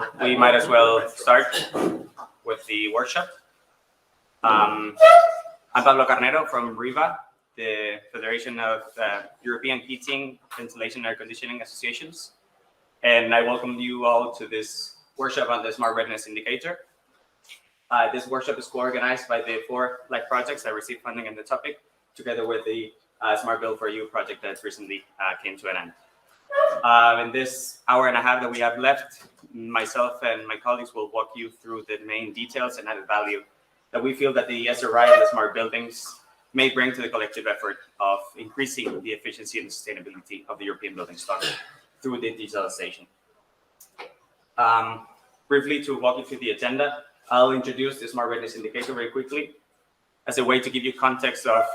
So we might as well start with the workshop. I'm Pablo Carnero from RIVA, the Federation of European Heating, Ventilation, and Air Conditioning Associations. And I welcome you all to this workshop on the Smart Readiness Indicator. This workshop is co-organized by the 4 LIFE projects that received funding on the topic, together with the Smart Build for You project that recently came to an end. In this hour and a half that we have left, myself and my colleagues will walk you through the main details and added value that we feel that the SRI and the smart buildings may bring to the collective effort of increasing the efficiency and sustainability of the European building stock through the digitalization. Briefly, to walk you through the agenda, I'll introduce the Smart Readiness Indicator very quickly as a way to give you context to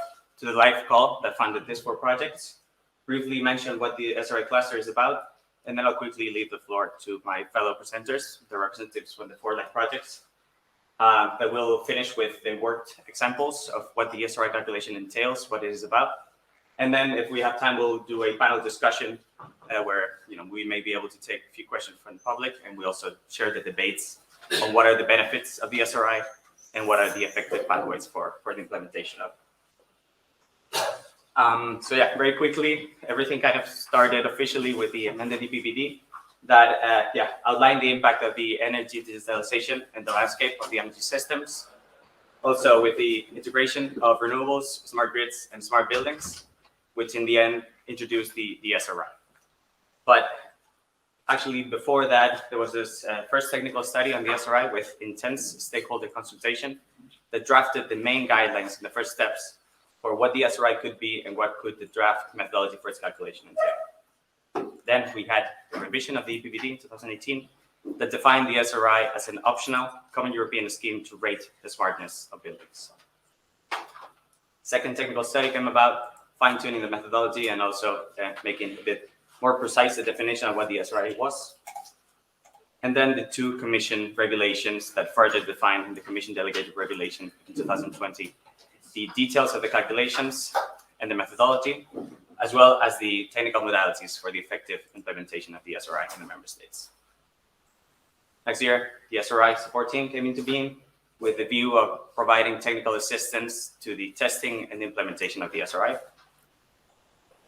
the LIFE call that funded these 4 projects. Briefly mention what the SRI cluster is about, and then I'll quickly leave the floor to my fellow presenters, the representatives from the 4 LIFE projects. That will finish with the worked examples of what the SRI calculation entails, what it is about. And then if we have time, we'll do a panel discussion where we may be able to take a few questions from the public, and we also share the debates on what are the benefits of the SRI and what are the effective pathways for the implementation of it. So yeah, very quickly, everything kind of started officially with the amended EPBD that outlined the impact of the energy digitalization and the landscape of the energy systems. Also with the integration of renewables, smart grids, and smart buildings, which in the end introduced the SRI. But actually before that, there was this first technical study on the SRI with intense stakeholder consultation that drafted the main guidelines and the first steps for what the SRI could be and what could the draft methodology for its calculation entail. Then we had a revision of the EPBD in 2018 that defined the SRI as an optional common European scheme to rate the smartness of buildings. Second technical study came about, fine-tuning the methodology and also making a bit more precise the definition of what the SRI was. And then the 2 Commission regulations that further defined the Commission delegated regulation in 2020, the details of the calculations and the methodology, as well as the technical modalities for the effective implementation of the SRI in the member states. Next year, the SRI support team came into being with the view of providing technical assistance to the testing and implementation of the SRI.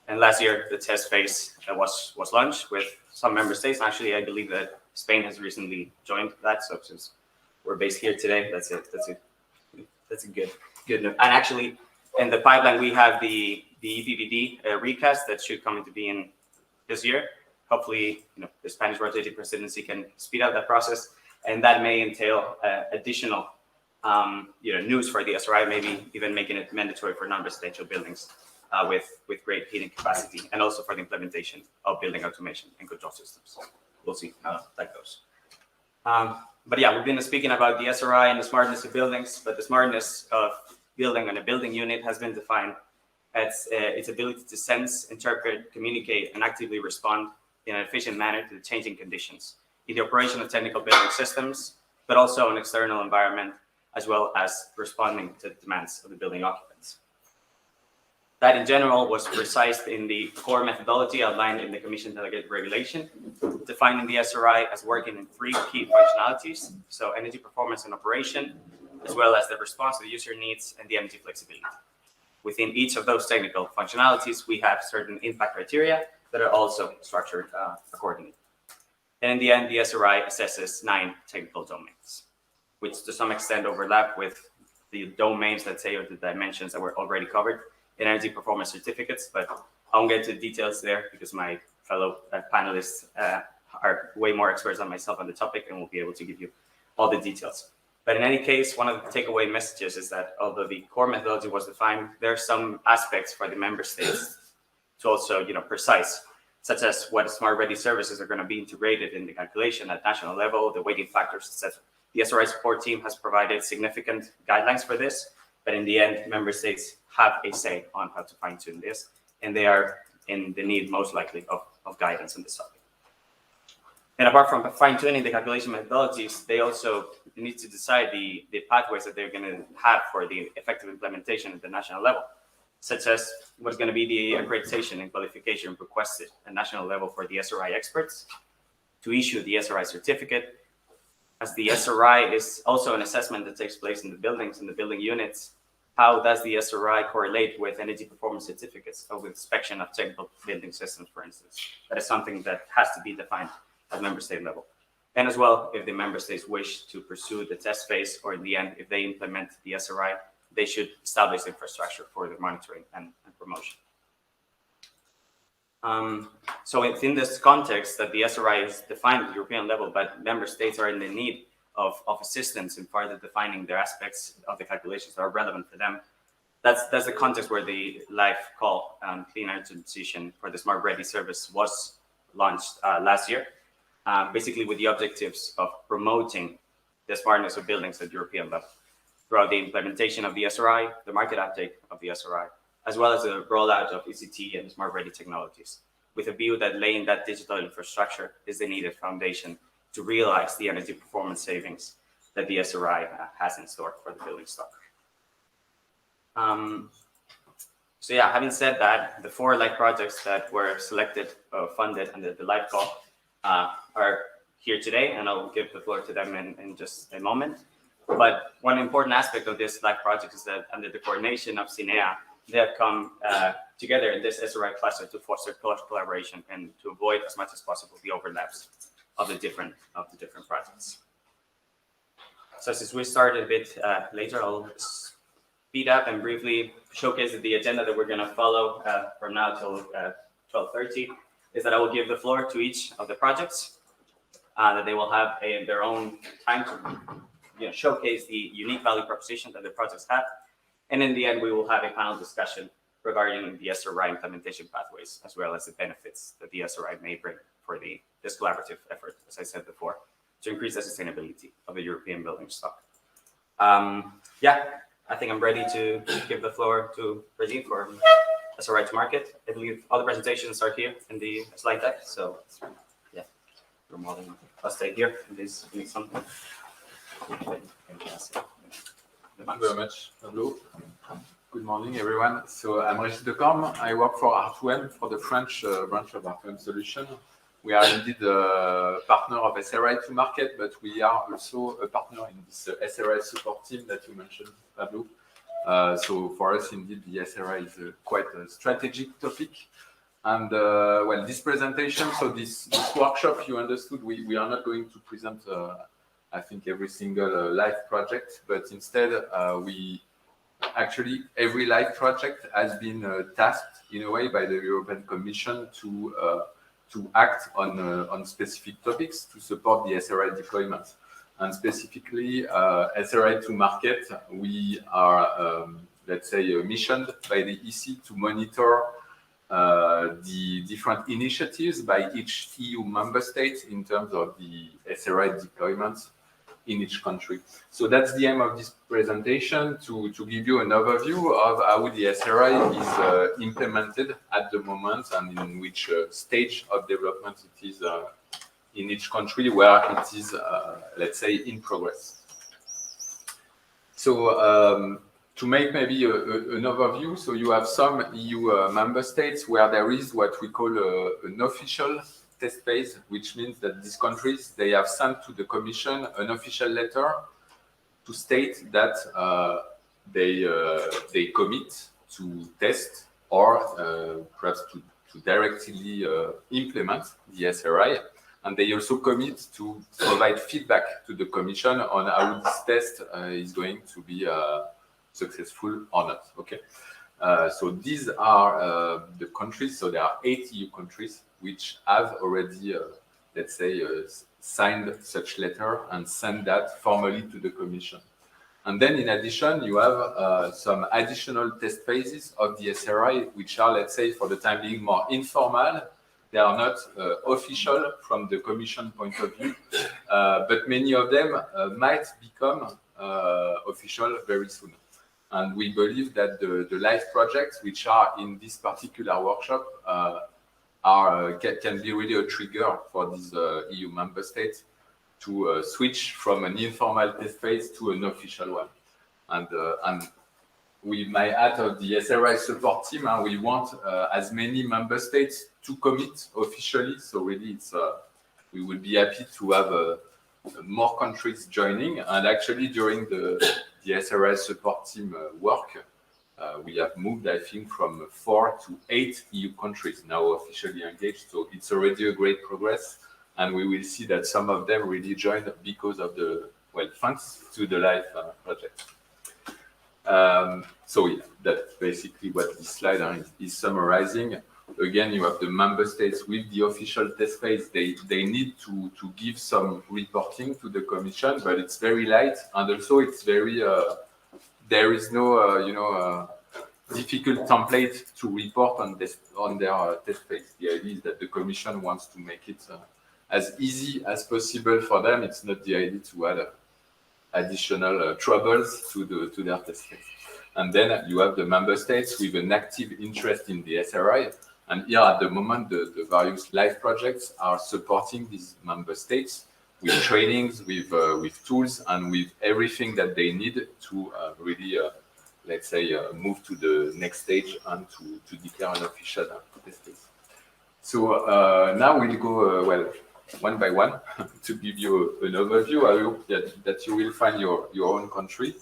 And last year, the test phase was launched with some member states. Actually, I believe that Spain has recently joined that. So since we're based here today, that's a good note. And actually, in the pipeline, we have the EPBD recast that should come into being this year. Hopefully, the Spanish rotating presidency can speed up that process, and that may entail additional, news for the SRI, maybe even making it mandatory for non-residential buildings with great heating capacity, and also for the implementation of building automation and control systems. We'll see how that goes. But yeah, we've been speaking about the SRI and the smartness of buildings, but the smartness of building and a building unit has been defined as its ability to sense, interpret, communicate, and actively respond in an efficient manner to the changing conditions in the operation of technical building systems, but also an external environment, as well as responding to the demands of the building occupants. That in general was precised in the core methodology outlined in the Commission delegated regulation, defining the SRI as working in 3 key functionalities, so energy performance and operation, as well as the response to the user needs and the energy flexibility. Within each of those technical functionalities, we have certain impact criteria that are also structured accordingly. And in the end, the SRI assesses 9 technical domains, which to some extent overlap with the domains, let's say, or the dimensions that were already covered in energy performance certificates, but I won't get into details there because my fellow panelists are way more experts than myself on the topic and will be able to give you all the details. But in any case, one of the takeaway messages is that although the core methodology was defined, there are some aspects for the member states to also, precise, such as what smart ready services are going to be integrated in the calculation at national level, the weighting factors, etc. The SRI support team has provided significant guidelines for this, but in the end, member states have a say on how to fine-tune this, and they are in the need, most likely, of guidance on this topic. And apart from fine-tuning the calculation methodologies, they also need to decide the pathways that they're going to have for the effective implementation at the national level, such as what's going to be the accreditation and qualification requested at national level for the SRI experts, to issue the SRI certificate, as the SRI is also an assessment that takes place in the buildings and the building units, how does the SRI correlate with energy performance certificates or with inspection of technical building systems, for instance? That is something that has to be defined at member state level. And as well, if the member states wish to pursue the test phase, or in the end, if they implement the SRI, they should establish infrastructure for the monitoring and promotion. So within this context that the SRI is defined at the European level, but member states are in the need of assistance in further defining their aspects of the calculations that are relevant for them. That's the context where the live call clean energy transition for the Smart Ready service was launched last year, basically with the objectives of promoting the smartness of buildings at European level throughout the implementation of the SRI, the market uptake of the SRI, as well as the rollout of ECT and Smart Ready technologies, with a view that laying that digital infrastructure is the needed foundation to realize the energy performance savings that the SRI has in store for the building stock. So yeah, having said that, the 4 live projects that were selected, funded under the live call are here today, and I'll give the floor to them in just a moment. But one important aspect of this live project is that under the coordination of CINEA, they have come together in this SRI cluster to foster close collaboration and to avoid as much as possible the overlaps of the different projects. So since we started a bit later, I'll speed up and briefly showcase the agenda that we're going to follow from now till 12:30. Is that I will give the floor to each of the projects, that they will have their own time to showcase the unique value proposition that the projects have. And in the end, we will have a panel discussion regarding the SRI implementation pathways, as well as the benefits that the SRI may bring for this collaborative effort, as I said before, to increase the sustainability of the European building stock. Yeah, I think I'm ready to give the floor to Regine for SRI to market. I believe all the presentations are here in the slide deck. So yeah, you're more than I'll stay here in this something. Thank you very much, Pablo. Good morning, everyone. So I'm Régis Decorme. I work for R2M, for the French branch of R2M Solutions. We are indeed a partner of SRI to market, but we are also a partner in this SRI support team that you mentioned, Pablo. So for us, indeed, the SRI is quite a strategic topic. And well, this presentation, so this workshop, you understood, we are not going to present I think every single live project, but instead actually every live project has been tasked in a way by the European Commission to act on specific topics to support the SRI deployment. And specifically SRI to market, we are let's say missioned by the EC to monitor the different initiatives by each EU member state in terms of the SRI deployment in each country. So that's the aim of this presentation, to give you an overview of how the SRI is implemented at the moment and in which stage of development it is in each country where it is, let's say, in progress. So to make maybe an overview, so you have some EU member states where there is what we call an official test phase, which means that these countries, they have sent to the Commission an official letter to state that they commit to test or perhaps to directly implement the SRI. And they also commit to provide feedback to the Commission on how this test is going to be successful or not. Okay. So these are the countries. So there are 8 EU countries which have already, let's say, signed such letter and sent that formally to the Commission. And then in addition, you have some additional test phases of the SRI, which are, let's say, for the time being more informal. They are not official from the Commission point of view, but many of them might become official very soon. And we believe that the live projects, which are in this particular workshop, can be really a trigger for these EU member states to switch from an informal test phase to an official one. And we might add of the SRI support team, and we want as many member states to commit officially. So really, we would be happy to have more countries joining. And actually, during the SRI support team work, we have moved, I think, from 4 to 8 EU countries now officially engaged. So it's already a great progress. And we will see that some of them really joined because of the, well, thanks to the LIFE project. So yeah, that's basically what this slide is summarizing. Again, you have the member states with the official test phase. They need to give some reporting to the Commission, but it's very light. And also it's very, there is no, difficult template to report on their test phase. The idea is that the Commission wants to make it as easy as possible for them. It's not the idea to add additional troubles to their test phase. And then you have the member states with an active interest in the SRI. And here at the moment, the various LIFE projects are supporting these member states with trainings, with tools, and with everything that they need to really, let's say, move to the next stage and to declare an official test phase. So now we'll go, well, one by one to give you an overview. I hope that you will find your own country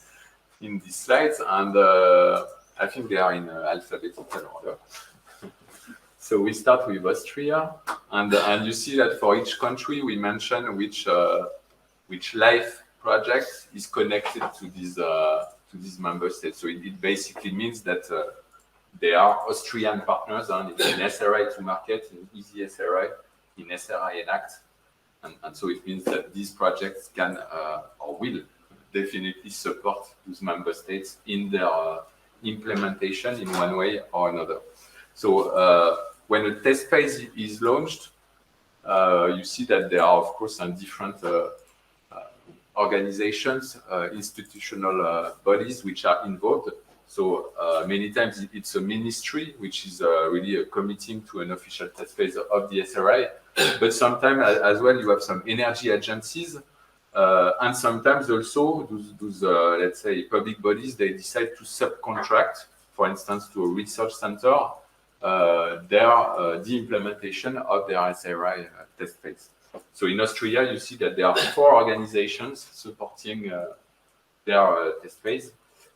in these slides, and I think they are in alphabetical order. So we start with Austria, and you see that for each country we mention which LIFE project is connected to these member states. So it basically means that they are Austrian partners in SRI to market, in Easy SRI, in SRI Enact, and so it means that these projects can or will definitely support those member states in their implementation in one way or another. So when a test phase is launched, you see that there are, of course, some different organizations, institutional bodies which are involved. So many times it's a ministry which is really committing to an official test phase of the SRI. But sometimes as well you have some energy agencies, and sometimes also those let's say public bodies, they decide to subcontract, for instance, to a research center, the implementation of their SRI test phase. So in Austria, you see that there are 4 organizations supporting their test phase.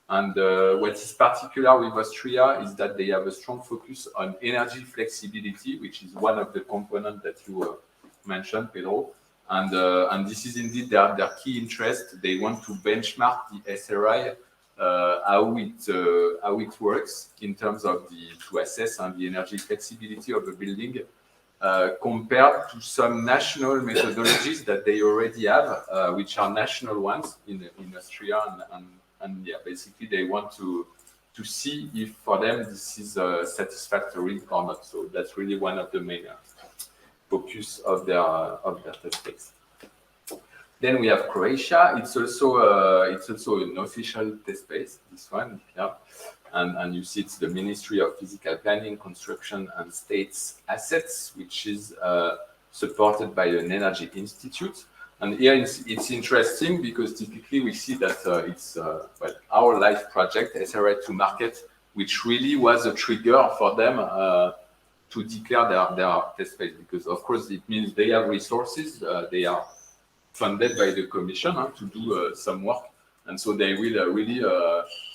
And what is particular with Austria is that they have a strong focus on energy flexibility, which is one of the components that you mentioned, Pedro. And this is indeed their key interest. They want to benchmark the SRI, how it works in terms of to assess the energy flexibility of a building, compared to some national methodologies that they already have, which are national ones in Austria, and yeah, basically they want to see if for them this is satisfactory or not. So that's really one of the main focus of their test phase. Then we have Croatia. It's also an official test phase, this one, yeah. And you see it's the Ministry of Physical Planning, Construction and States Assets, which is supported by an energy institute. And here it's interesting because typically we see that it's well, our LIFE project, SRI to market, which really was a trigger for them to declare their test phase, because of course it means they have resources, they are funded by the Commission to do some work, and so they will really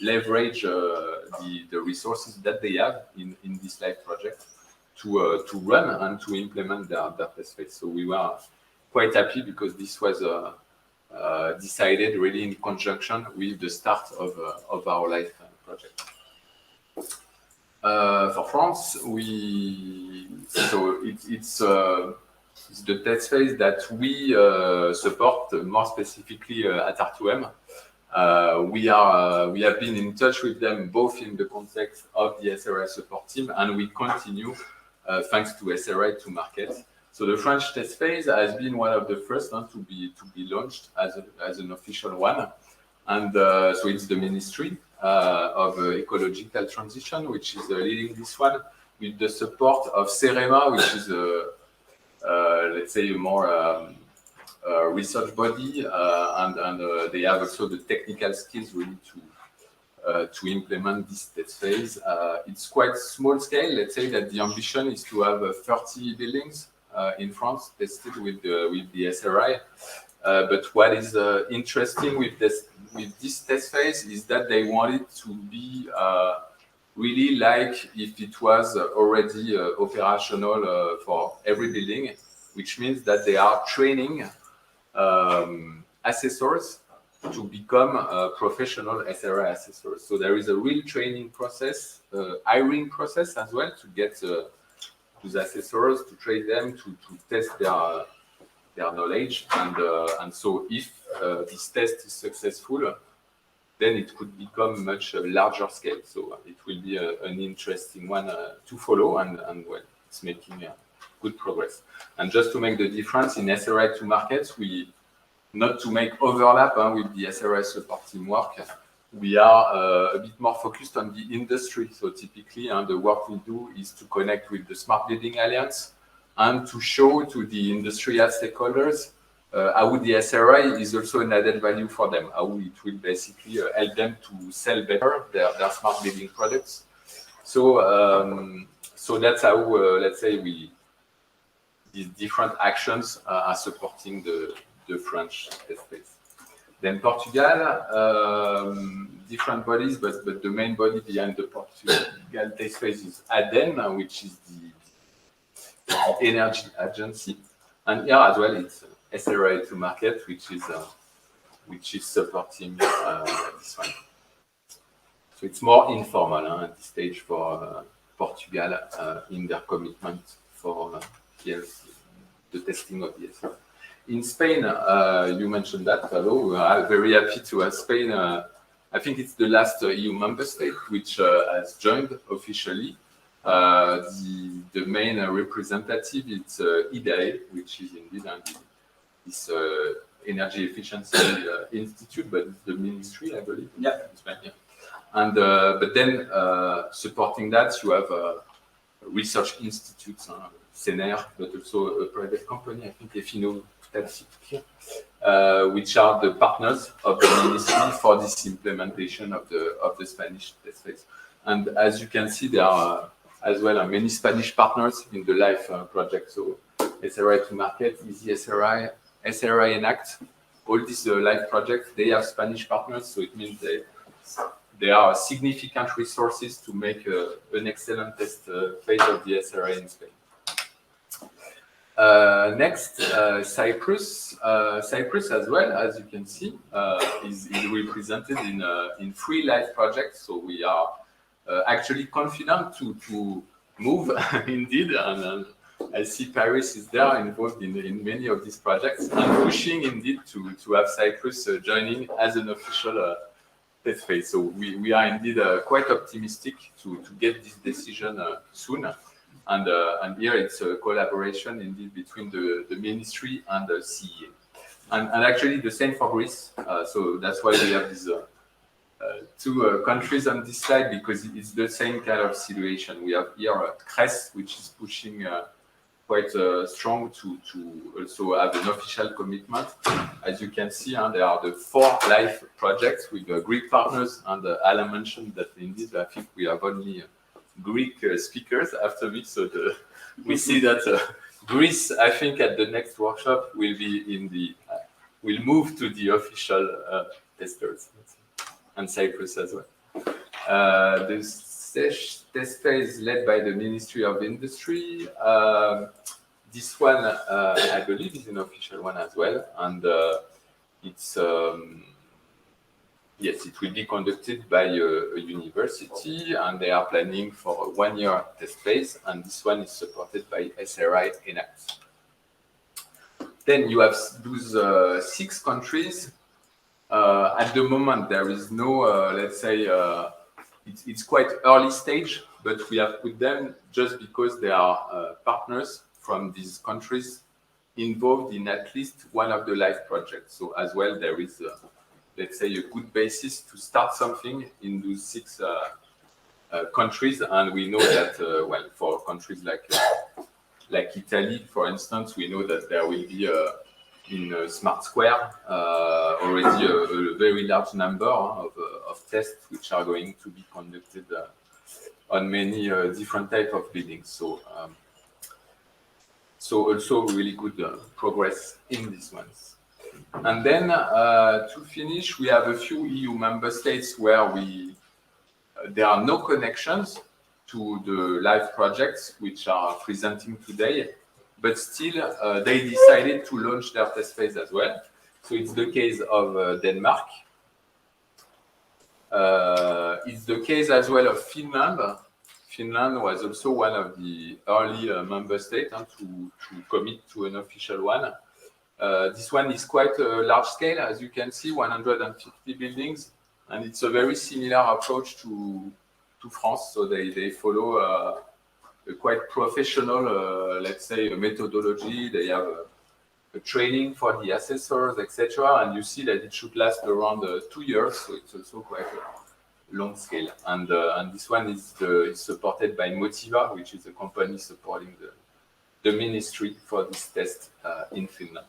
leverage the resources that they have in this LIFE project to run and to implement their test phase. So we were quite happy because this was decided really in conjunction with the start of our LIFE project. For France, it's the test phase that we support more specifically at R2M. We have been in touch with them both in the context of the SRI support team, and we continue thanks to SRI to market. So the French test phase has been one of the first to be launched as an official one, and so it's the Ministry of Ecological Transition which is leading this one, with the support of CEREMA, which is let's say a more research body, and they have also the technical skills really to implement this test phase. It's quite small scale. Let's say that the ambition is to have 30 buildings in France tested with the SRI. But what is interesting with this test phase is that they want it to be really like if it was already operational for every building, which means that they are training assessors to become professional SRI assessors. So there is a real training process, hiring process as well to get those assessors, to train them, to test their knowledge. And so if this test is successful, then it could become much larger scale. So it will be an interesting one to follow, and well, it's making good progress. And just to make the difference in SRI to markets, not to make overlap with the SRI support team work, we are a bit more focused on the industry. So typically, the work we do is to connect with the Smart Building Alliance and to show to the industrial stakeholders how the SRI is also an added value for them, how it will basically help them to sell better their smart building products. So that's how, let's say, these different actions are supporting the French test phase. Then Portugal, different bodies, but the main body behind the Portugal test phase is ADEME, which is the energy agency. And here as well, it's SRI to market, which is supporting this one. So it's more informal at this stage for Portugal in their commitment for the testing of the SRI. In Spain, you mentioned that, Pablo. We are very happy to have Spain. I think it's the last EU member state which has joined officially. The main representative is IDAE, which is indeed this Energy Efficiency Institute, but it's the ministry, I believe. Yeah. And but then supporting that, you have research institutes, CNR, but also a private company, I think Efino, which are the partners of the ministry for this implementation of the Spanish test phase. And as you can see, there are as well many Spanish partners in the LIFE project. So SRI to market, Easy SRI, SRI Enact, all these LIFE projects, they have Spanish partners. So it means there are significant resources to make an excellent test phase of the SRI in Spain. Next, Cyprus. Cyprus as well, as you can see, is represented in 3 LIFE projects. So we are actually confident to move indeed, and I see Paris is there involved in many of these projects, and pushing indeed to have Cyprus joining as an official test phase. So we are indeed quite optimistic to get this decision soon. And here it's a collaboration indeed between the ministry and the CEA. And actually the same for Greece. So that's why we have these 2 countries on this slide, because it's the same kind of situation. We have here CRES, which is pushing quite strong to also have an official commitment. As you can see, there are the 4 LIFE projects with Greek partners, and Alain mentioned that indeed I think we have only Greek speakers after me, so we see that Greece, I think, at the next workshop will be will move to the official testers, and Cyprus as well. The test phase led by the Ministry of Industry. This one, I believe, is an official one as well, and it's yes, it will be conducted by a university, and they are planning for a 1-year test phase, and this one is supported by SRI Enact. Then you have those 6 countries. At the moment, there is no, let's say, it's quite early stage, but we have put them just because they are partners from these countries involved in at least one of the LIFE projects. So as well, there is, let's say, a good basis to start something in those 6 countries. And we know that, well, for countries like Italy, for instance, we know that there will be in Smart Square already a very large number of tests which are going to be conducted on many different types of buildings. So also really good progress in these ones. And then to finish, we have a few EU member states where there are no connections to the live projects which are presenting today, but still they decided to launch their test phase as well. So it's the case of Denmark. It's the case as well of Finland. Finland was also one of the early member states to commit to an official one. This one is quite a large scale, as you can see, 150 buildings, and it's a very similar approach to France. So they follow a quite professional, let's say, a methodology. They have a training for the assessors, etc. And you see that it should last around 2 years, so it's also quite a long scale. And this one is supported by Motiva, which is a company supporting the ministry for this test in Finland.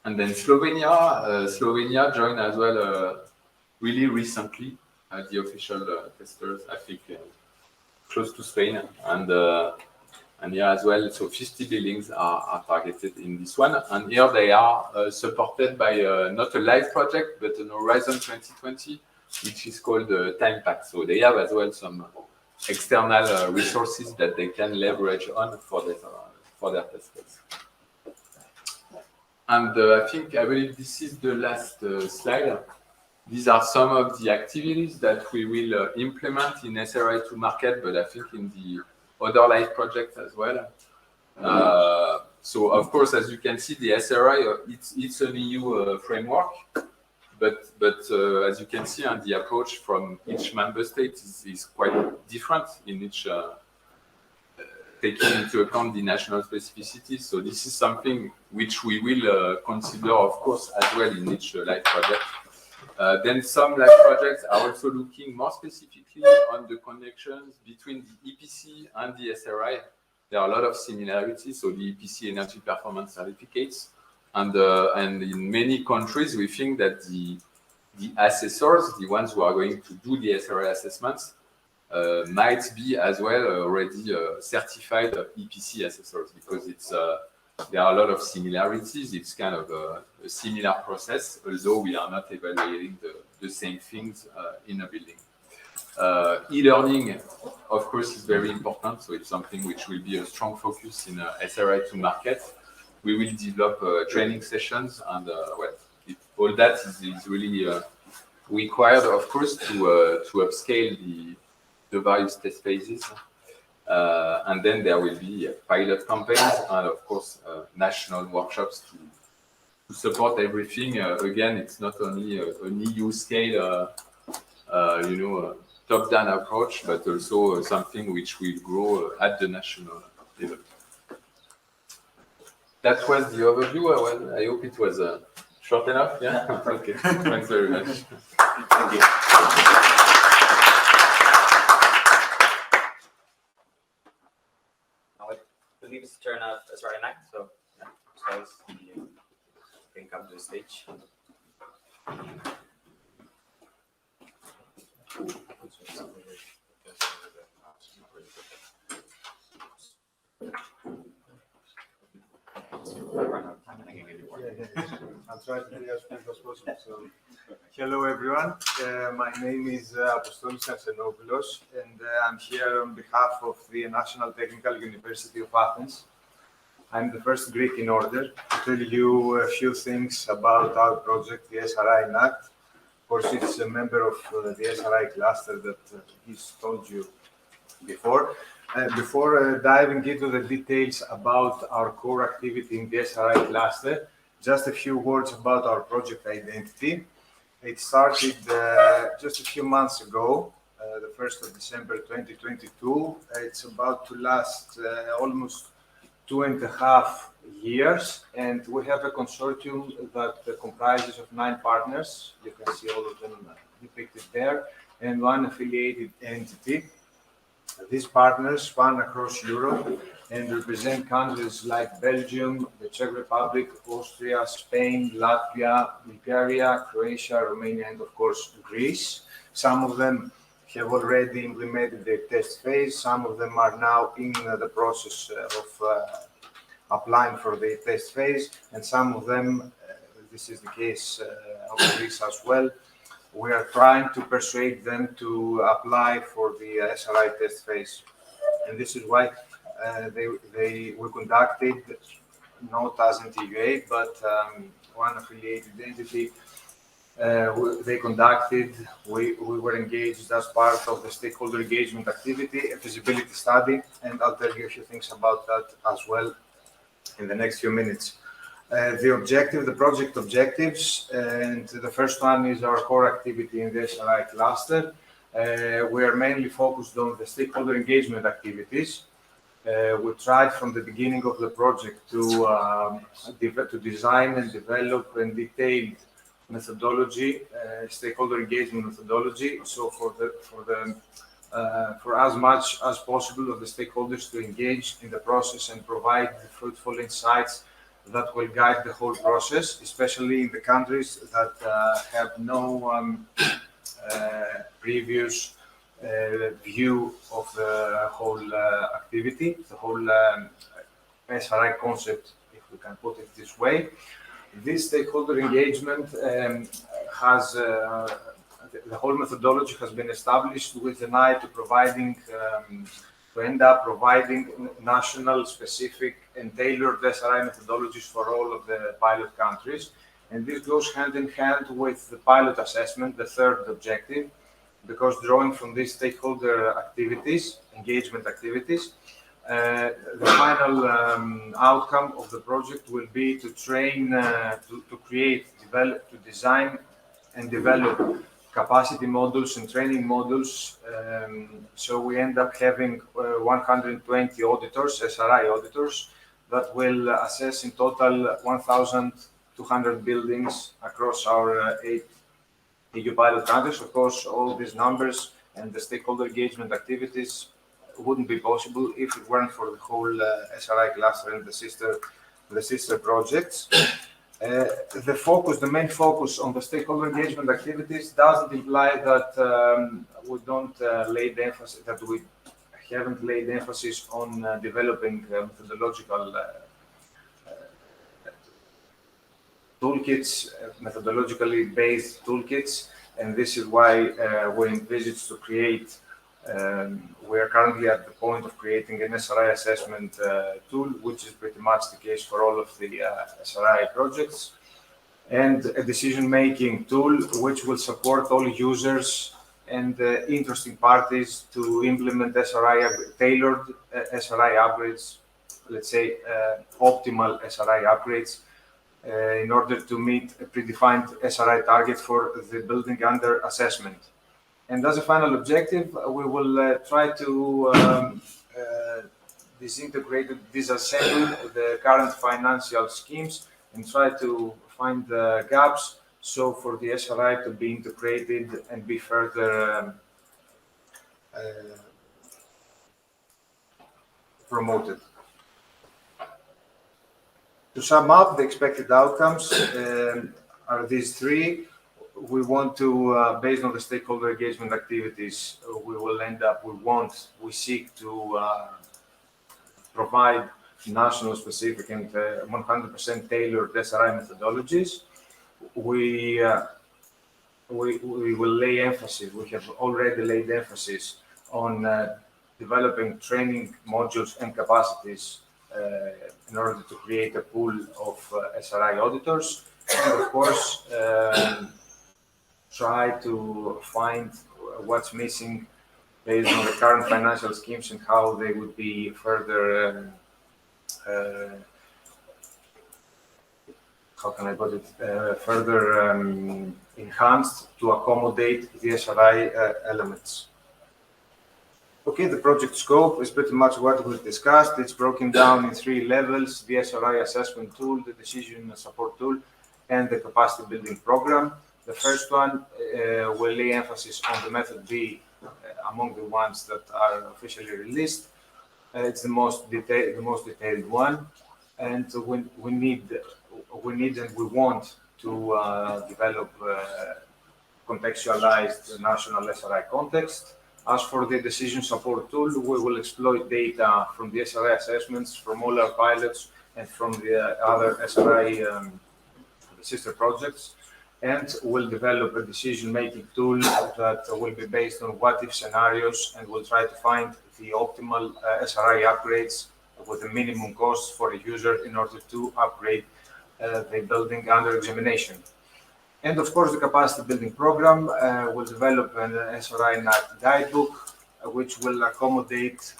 And then Slovenia joined as well really recently the official testers, I think, close to Spain. And here as well, so 50 buildings are targeted in this one. And here they are supported by not a live project, but an Horizon 2020, which is called TimePack. So they have as well some external resources that they can leverage on for their test phase. And I believe this is the last slide. These are some of the activities that we will implement in SRI to market, but I think in the other live projects as well. So of course, as you can see, the SRI, it's an EU framework, but as you can see, and the approach from each member state is quite different in each, taking into account the national specificities. So this is something which we will consider, of course, as well in each live project. Then some live projects are also looking more specifically on the connections between the EPC and the SRI. There are a lot of similarities. So the EPC energy performance certificates, and in many countries, we think that the assessors, the ones who are going to do the SRI assessments, might be as well already certified EPC assessors, because there are a lot of similarities. It's kind of a similar process, although we are not evaluating the same things in a building. E-learning, of course, is very important. So it's something which will be a strong focus in SRI to market. We will develop training sessions, and all that is really required, of course, to upscale the various test phases. And then there will be pilot campaigns and, of course, national workshops to support everything. Again, it's not only an EU scale, top-down approach, but also something which will grow at the national level. That was the overview. I hope it was short enough. Yeah. Okay. Thanks very much. Thank you. I believe it's the turn of SRI 9, so you can come to the stage. I'll try to be as quick as possible. So, hello everyone. My name is Apostolis Arsenopoulos, and I'm here on behalf of the National Technical University of Athens. I'm the first Greek in order to tell you a few things about our project, the SRI NACT. Of course, it's a member of the SRI cluster that he's told you before. Before diving into the details about our core activity in the SRI cluster, just a few words about our project identity. It started just a few months ago, the 1st of December 2022. It's about to last almost 2.5 years, and we have a consortium that comprises of 9 partners. You can see all of them depicted there, and 1 affiliated entity. These partners span across Europe and represent countries like Belgium, the Czech Republic, Austria, Spain, Latvia, Bulgaria, Croatia, Romania, and of course Greece. Some of them have already implemented their test phase. Some of them are now in the process of applying for the test phase, and some of them this is the case of Greece as well. We are trying to persuade them to apply for the SRI test phase. And this is why we conducted, not as NTUA, but one affiliated entity. They conducted, we were engaged as part of the stakeholder engagement activity, a feasibility study, and I'll tell you a few things about that as well in the next few minutes. The project objectives, and the first one is our core activity in the SRI cluster. We are mainly focused on the stakeholder engagement activities. We tried from the beginning of the project to design and develop a detailed methodology, stakeholder engagement methodology. So for as much as possible of the stakeholders to engage in the process and provide fruitful insights that will guide the whole process, especially in the countries that have no previous view of the whole activity, the whole SRI concept, if we can put it this way. This stakeholder engagement has the whole methodology has been established with an eye to end up providing national specific and tailored SRI methodologies for all of the pilot countries. And this goes hand in hand with the pilot assessment, the third objective, because drawing from these stakeholder activities, engagement activities, the final outcome of the project will be to train, to create, develop, to design and develop capacity models and training models. So we end up having 120 auditors, SRI auditors, that will assess in total 1,200 buildings across our 8 EU pilot countries. Of course, all these numbers and the stakeholder engagement activities wouldn't be possible if it weren't for the whole SRI cluster and the sister projects. The main focus on the stakeholder engagement activities doesn't imply that we haven't laid emphasis on developing methodological toolkits, methodologically based toolkits, and this is why we envisage to create. We are currently at the point of creating an SRI assessment tool, which is pretty much the case for all of the SRI projects, and a decision-making tool which will support all users and interesting parties to implement tailored SRI upgrades, let's say optimal SRI upgrades, in order to meet a predefined SRI target for the building under assessment. And as a final objective, we will try to disassemble the current financial schemes and try to find the gaps, so for the SRI to be integrated and be further promoted. To sum up, the expected outcomes are these three. We want to, based on the stakeholder engagement activities, we seek to provide national specific and 100% tailored SRI methodologies. We will lay emphasis, we have already laid emphasis on developing training modules and capacities in order to create a pool of SRI auditors. And of course, try to find what's missing based on the current financial schemes and how they would be further, enhanced to accommodate the SRI elements. Okay, the project scope is pretty much what we've discussed. It's broken down in 3 levels: the SRI assessment tool, the decision support tool, and the capacity building program. The first one will lay emphasis on the method B among the ones that are officially released. It's the most detailed one, and we need and we want to develop contextualized national SRI context. As for the decision support tool, we will exploit data from the SRI assessments, from all our pilots, and from the other SRI sister projects, and will develop a decision-making tool that will be based on what-if scenarios, and will try to find the optimal SRI upgrades with a minimum cost for a user in order to upgrade the building under examination. And of course, the capacity building program will develop an SRI guidebook, which will accommodate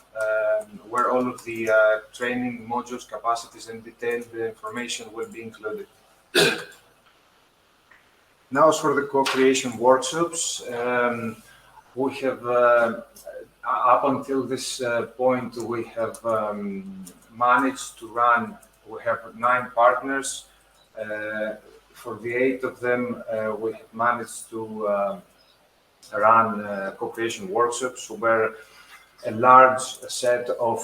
where all of the training modules, capacities, and detailed information will be included. Now, as for the co-creation workshops, we have, up until this point, we have managed to run, we have 9 partners. For the 8 of them, we have managed to run co-creation workshops where a large set of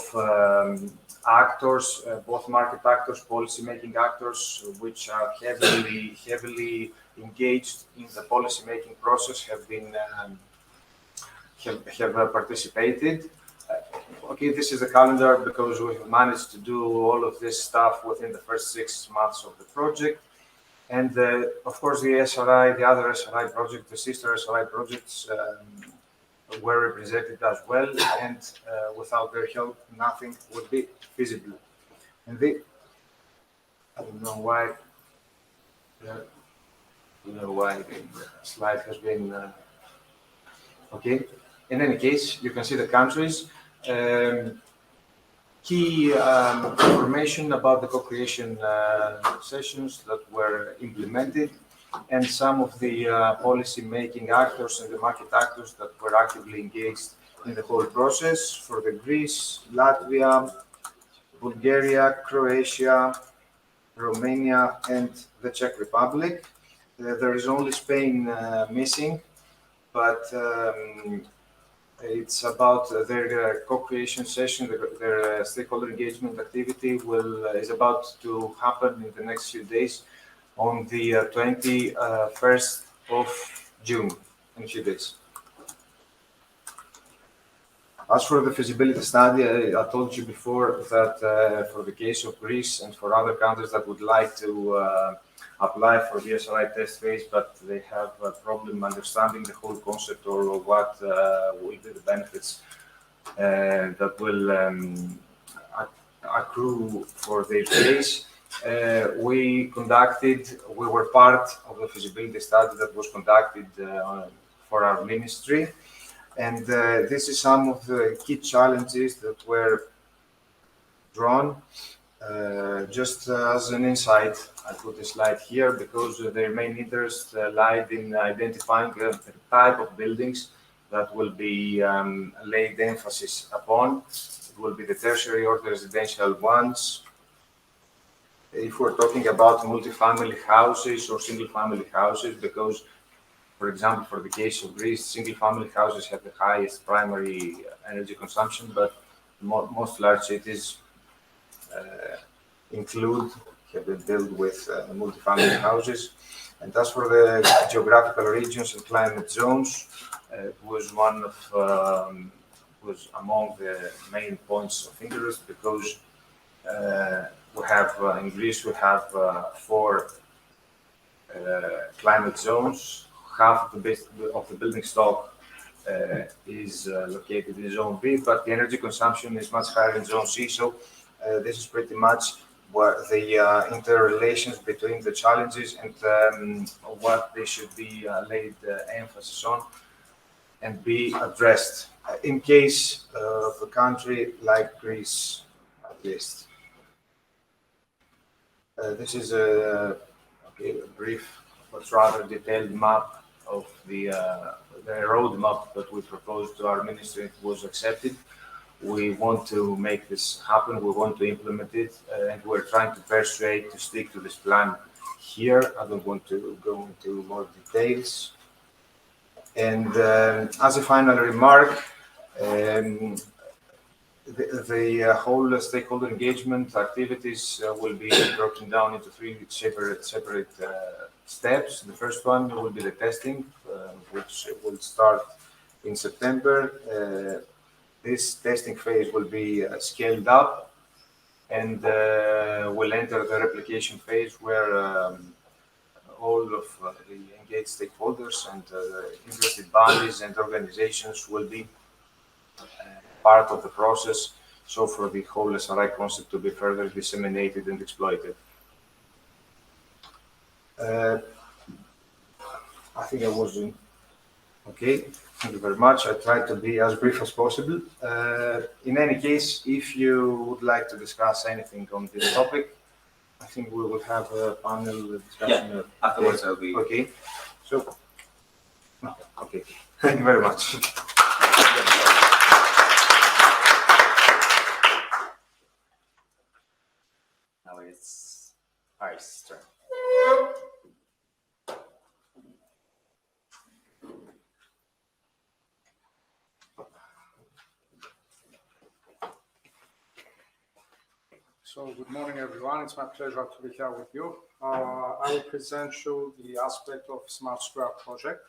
actors, both market actors, policy-making actors, which are heavily engaged in the policy-making process, have participated. Okay, this is the calendar because we have managed to do all of this stuff within the first 6 months of the project. And of course, the other SRI project, the sister SRI projects were represented as well, and without their help, nothing would be feasible. And I don't know why. The slide has been okay. In any case, you can see the countries. Key information about the co-creation sessions that were implemented, and some of the policy-making actors and the market actors that were actively engaged in the whole process for the Greece, Latvia, Bulgaria, Croatia, Romania, and the Czech Republic. There is only Spain missing, but it's about their co-creation session. Their stakeholder engagement activity is about to happen in the next few days on the 21st of June, in a few days. As for the feasibility study, I told you before that for the case of Greece and for other countries that would like to apply for the SRI test phase, but they have a problem understanding the whole concept or what will be the benefits that will accrue for their case. We were part of the feasibility study that was conducted for our ministry. And this is some of the key challenges that were drawn. Just as an insight, I put a slide here because their main interest lied in identifying the type of buildings that will be laid emphasis upon. It will be the tertiary or the residential ones. If we're talking about multifamily houses or single-family houses, because, for example, for the case of Greece, single-family houses have the highest primary energy consumption, but most large cities have been built with multifamily houses. And as for the geographical regions and climate zones, it was was among the main points of interest because we have in Greece we have 4 climate zones. Half of the building stock is located in Zone B, but the energy consumption is much higher in Zone C. So this is pretty much what the interrelations between the challenges and what they should be laid emphasis on and be addressed in case of a country like Greece, at least. This is a brief but rather detailed map of the roadmap that we proposed to our ministry. It was accepted. We want to make this happen. We want to implement it, and we're trying to persuade to stick to this plan here. I don't want to go into more details. And as a final remark, the whole stakeholder engagement activities will be broken down into 3 separate steps. The first one will be the testing, which will start in September. This testing phase will be scaled up and will enter the replication phase where role of the engaged stakeholders and interested bodies and organizations will be part of the process. So for the whole SRI concept to be further disseminated and exploited. I think I was in. Okay, thank you very much. I tried to be as brief as possible. In any case, if you would like to discuss anything on this topic, I think we will have a panel discussion. Yeah, afterwards I'll be. Okay, so, okay, thank you very much. Now it's I's turn. So good morning, everyone. It's my pleasure to be here with you. I will present you the aspect of Smart Square project.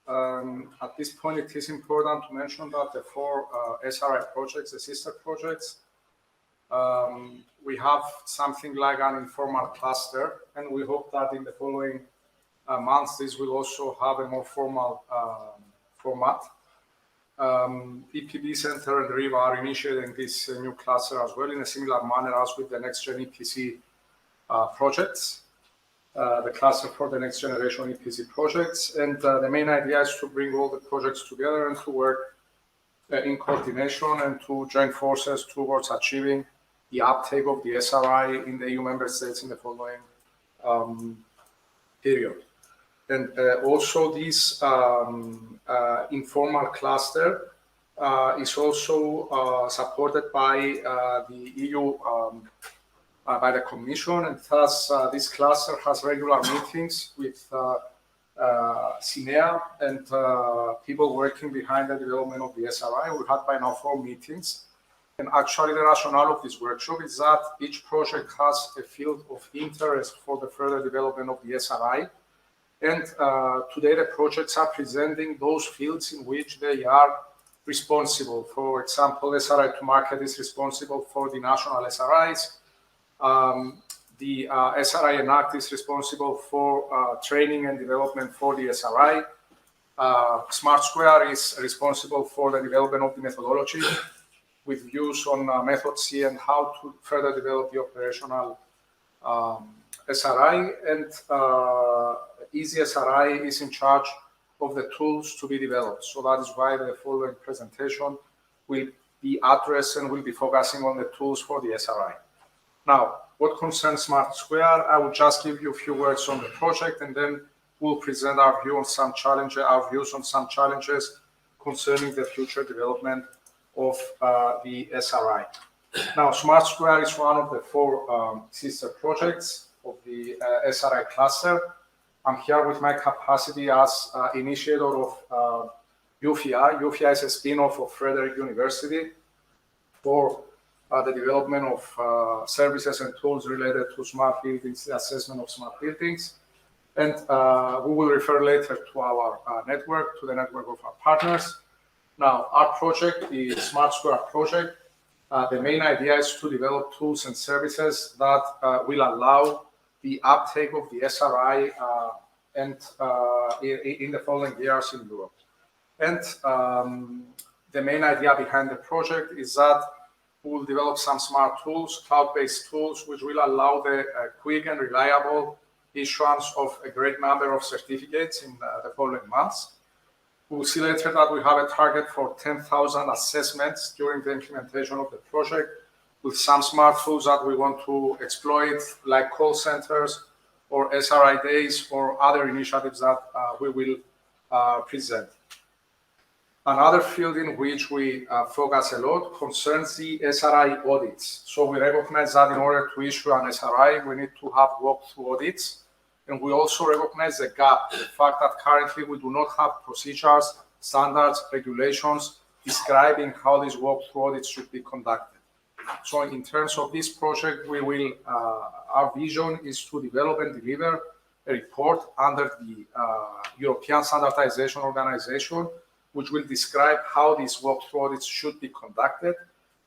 At this point, it is important to mention that the four SRI projects, the sister projects, we have something like an informal cluster, and we hope that in the following months, this will also have a more formal format. EPB Center and RIVA are initiating this new cluster as well in a similar manner as with the next gen EPC projects, the cluster for the next generation EPC projects. And the main idea is to bring all the projects together and to work in coordination and to join forces towards achieving the uptake of the SRI in the EU member states in the following period. And also this informal cluster is also supported by the EU, by the Commission, and thus this cluster has regular meetings with CINEA and people working behind the development of the SRI. We had by now 4 meetings. And actually the rationale of this workshop is that each project has a field of interest for the further development of the SRI. And today the projects are presenting those fields in which they are responsible. For example, SRI to market is responsible for the national SRIs. The SRI Enact is responsible for training and development for the SRI. Smart Square is responsible for the development of the methodology with views on method C and how to further develop the operational SRI. And Easy SRI is in charge of the tools to be developed. So that is why the following presentation will be addressed and will be focusing on the tools for the SRI. Now, what concerns Smart Square, I will just give you a few words on the project, and then we'll present our view on some challenges, our views on some challenges concerning the future development of the SRI. Now, Smart Square is one of the 4 sister projects of the SRI cluster. I'm here with my capacity as initiator of UFIA. UFIA is a spin-off of Frederick University for the development of services and tools related to smart buildings, the assessment of smart buildings. And we will refer later to our network, to the network of our partners. Now, our project, the Smart Square project, the main idea is to develop tools and services that will allow the uptake of the SRI and in the following years in Europe. And the main idea behind the project is that we will develop some smart tools, cloud-based tools, which will allow the quick and reliable issuance of a great number of certificates in the following months. We will see later that we have a target for 10,000 assessments during the implementation of the project, with some smart tools that we want to exploit, like call centers or SRI days or other initiatives that we will present. Another field in which we focus a lot concerns the SRI audits. So we recognize that in order to issue an SRI, we need to have walkthrough audits. And we also recognize the gap, the fact that currently we do not have procedures, standards, regulations describing how these walkthrough audits should be conducted. So in terms of this project, we will, our vision is to develop and deliver a report under the European Standardization Organization, which will describe how these walkthrough audits should be conducted.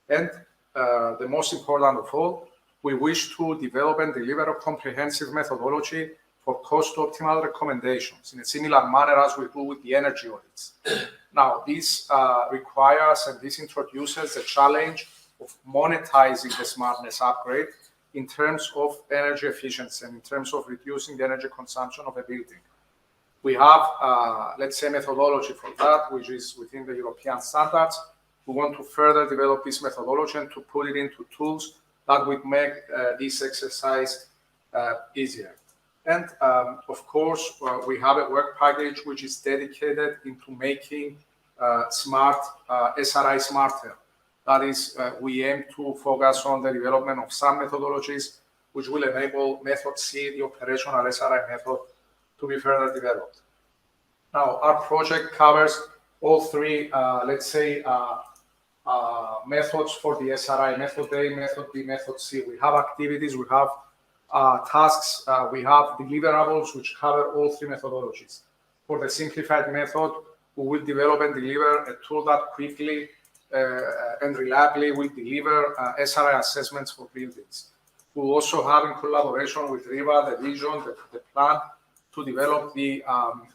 And the most important of all, we wish to develop and deliver a comprehensive methodology for cost-optimal recommendations in a similar manner as we do with the energy audits. Now, this requires and this introduces the challenge of monetizing the smartness upgrade in terms of energy efficiency and in terms of reducing the energy consumption of a building. We have, let's say, methodology for that, which is within the European standards. We want to further develop this methodology and to put it into tools that would make this exercise easier. And of course, we have a work package which is dedicated into making smart SRI smarter. That is, we aim to focus on the development of some methodologies which will enable method C, the operational SRI method, to be further developed. Now, our project covers all three, let's say, methods for the SRI, method A, method B, method C. We have activities, we have tasks, we have deliverables which cover all three methodologies. For the simplified method, we will develop and deliver a tool that quickly and reliably will deliver SRI assessments for buildings. We will also have, in collaboration with RIVA, the vision, the plan to develop the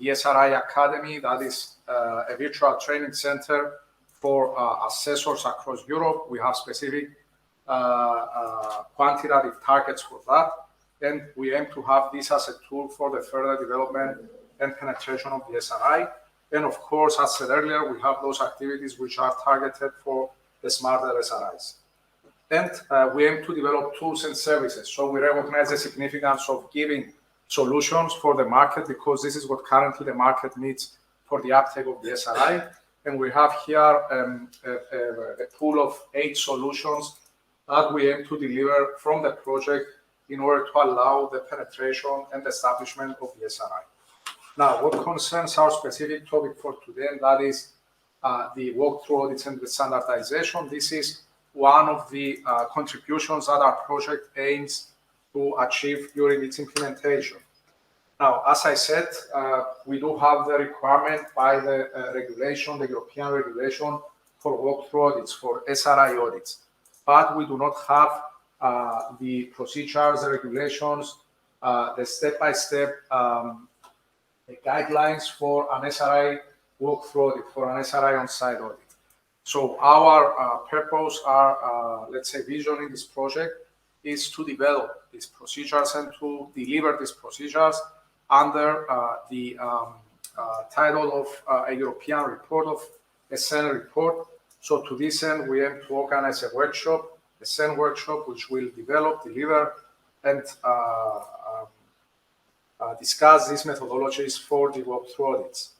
SRI Academy, that is a virtual training center for assessors across Europe. We have specific quantitative targets for that, and we aim to have this as a tool for the further development and penetration of the SRI. And of course, as said earlier, we have those activities which are targeted for the smarter SRIs. And we aim to develop tools and services. So we recognize the significance of giving solutions for the market, because this is what currently the market needs for the uptake of the SRI. And we have here a pool of 8 solutions that we aim to deliver from the project in order to allow the penetration and establishment of the SRI. Now, what concerns our specific topic for today, and that is the walkthrough audits and the standardization. This is one of the contributions that our project aims to achieve during its implementation. Now, as I said, we do have the requirement by the regulation, the European regulation for walkthrough audits, for SRI audits, but we do not have the procedures, the regulations, the step-by-step guidelines for an SRI walkthrough audit, for an SRI on-site audit. So our purpose, our, let's say, vision in this project is to develop these procedures and to deliver these procedures under the title of a European report, of a SEN report. So to this end, we aim to organize a workshop, a SEN workshop, which will develop, deliver, and discuss these methodologies for the walkthrough audits.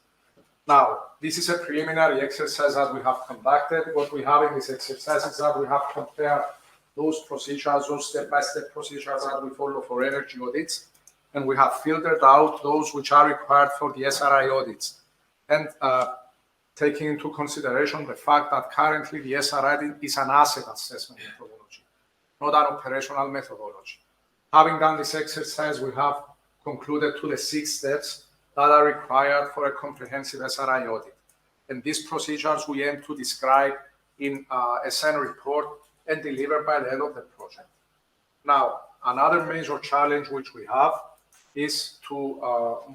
Now, this is a preliminary exercise that we have conducted. What we have in this exercise is that we have compared those procedures, those step-by-step procedures that we follow for energy audits, and we have filtered out those which are required for the SRI audits. And taking into consideration the fact that currently the SRI is an asset assessment methodology, not an operational methodology. Having done this exercise, we have concluded to the 6 steps that are required for a comprehensive SRI audit. And these procedures we aim to describe in a SEN report and deliver by the end of the project. Now, another major challenge which we have is to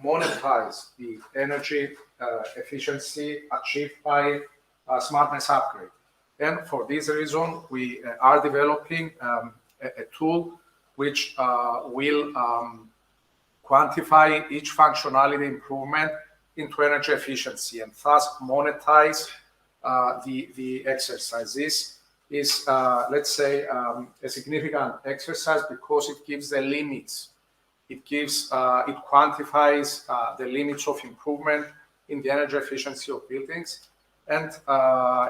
monetize the energy efficiency achieved by smartness upgrade. And for this reason, we are developing a tool which will quantify each functionality improvement into energy efficiency and thus monetize the exercise. This is, let's say, a significant exercise because it gives the limits. It gives, it quantifies the limits of improvement in the energy efficiency of buildings, and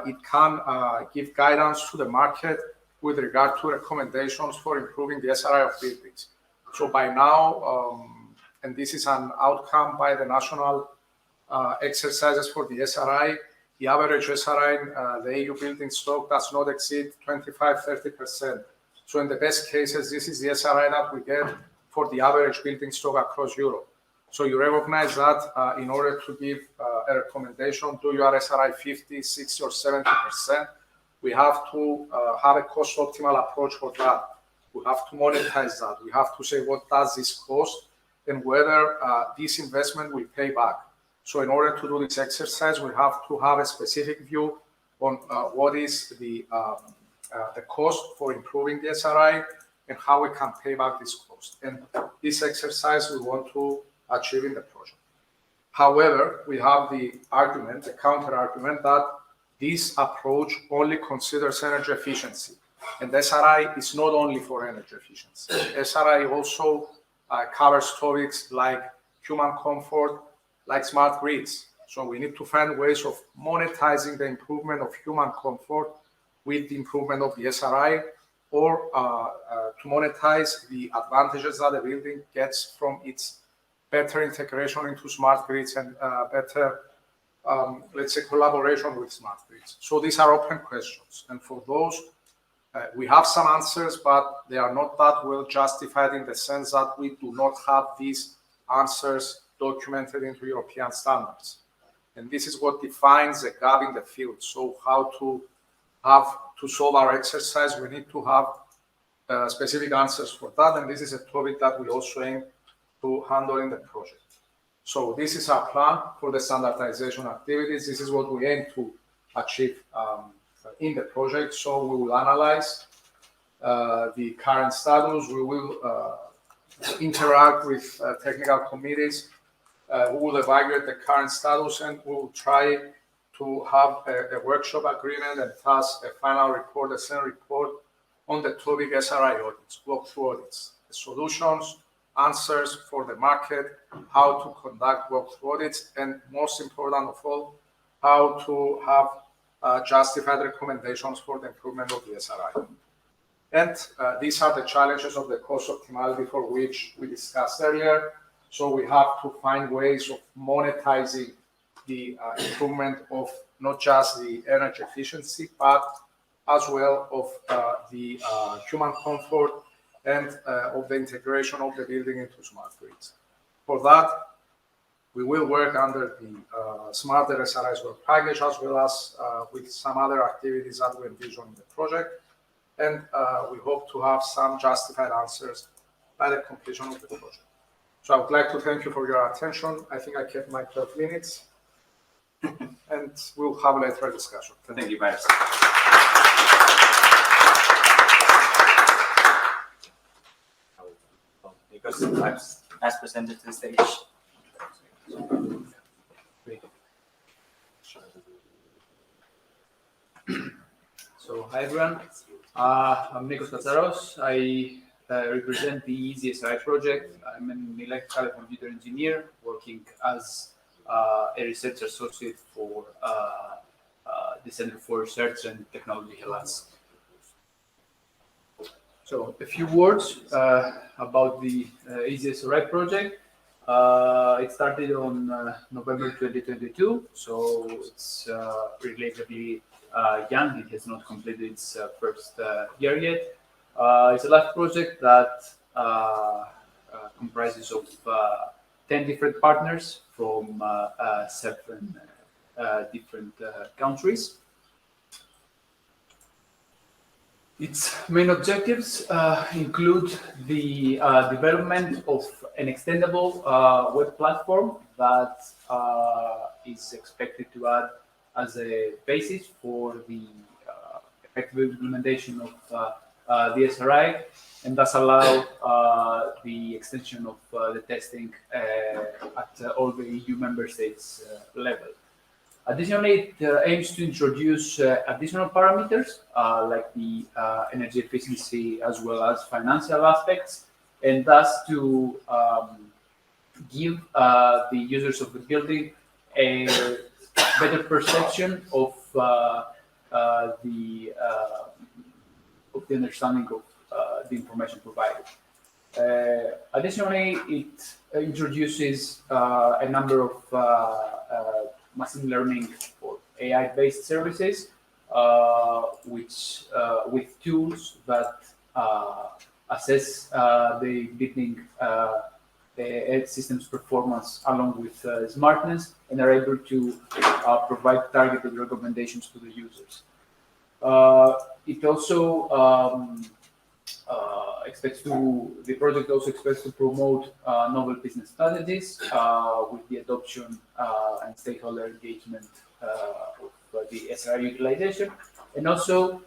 it can give guidance to the market with regard to recommendations for improving the SRI of buildings. So by now, and this is an outcome by the national exercises for the SRI, the average SRI in the EU building stock does not exceed 25-30%. So in the best cases, this is the SRI that we get for the average building stock across Europe. So you recognize that in order to give a recommendation to your SRI 50, 60, or 70%, we have to have a cost-optimal approach for that. We have to monetize that. We have to say, what does this cost? and whether this investment will pay back. So in order to do this exercise, we have to have a specific view on what is the cost for improving the SRI and how we can pay back this cost. And this exercise we want to achieve in the project. However, we have the counter argument that this approach only considers energy efficiency. And the SRI is not only for energy efficiency. SRI also covers topics like human comfort, like smart grids. So we need to find ways of monetizing the improvement of human comfort with the improvement of the SRI, or to monetize the advantages that the building gets from its better integration into smart grids and better, let's say, collaboration with smart grids. So these are open questions. And for those, we have some answers, but they are not that well justified in the sense that we do not have these answers documented into European standards. And this is what defines the gap in the field. So how to solve our exercise, we need to have specific answers for that. And this is a topic that we also aim to handle in the project. So this is our plan for the standardization activities. This is what we aim to achieve in the project. So we will analyze the current status. We will interact with technical committees. We will evaluate the current status, and we will try to have a workshop agreement and thus a final report, a second report on the topic SRI audits, walkthrough audits, the solutions, answers for the market, how to conduct walkthrough audits, and most important of all, how to have justified recommendations for the improvement of the SRI. And these are the challenges of the cost optimality for which we discussed earlier. So we have to find ways of monetizing the improvement of not just the energy efficiency, but as well of the human comfort and of the integration of the building into smart grids. For that, we will work under the Smarter SRIs work package, as well as with some other activities that we envision in the project. And we hope to have some justified answers by the completion of the project. So I would like to thank you for your attention. I think I kept my 12 minutes. And we'll have later a discussion. Thank you, Vice. Because as presented to the stage. So, hi everyone. I'm Nikos Katsaros. I represent the EasySRI project. I'm an electrical and computer engineer working as a research associate for the Center for Research and Technology Hellas. So a few words about the EasySRI project. It started on November 2022, so it's relatively young. It has not completed its first year yet. It's a live project that comprises of 10 different partners from 7 different countries. Its main objectives include the development of an extendable web platform that is expected to add as a basis for the effective implementation of the SRI, and thus allow the extension of the testing at all the EU member states level. Additionally, it aims to introduce additional parameters like the energy efficiency as well as financial aspects, and thus to give the users of the building a better perception of the understanding of the information provided. Additionally, it introduces a number of machine learning or AI-based services, which with tools that assess the building system's performance along with smartness, and are able to provide targeted recommendations to the users. It also the project also expects to promote novel business strategies with the adoption and stakeholder engagement of the SRI utilization, and also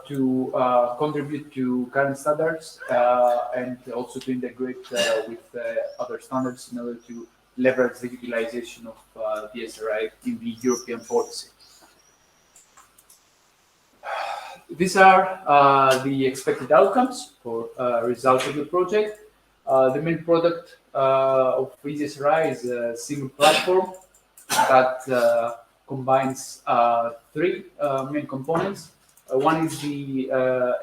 to contribute to current standards and also to integrate with other standards in order to leverage the utilization of the SRI in the European policy. These are the expected outcomes for results of the project. The main product of EasySRI is a single platform that combines three main components. One is the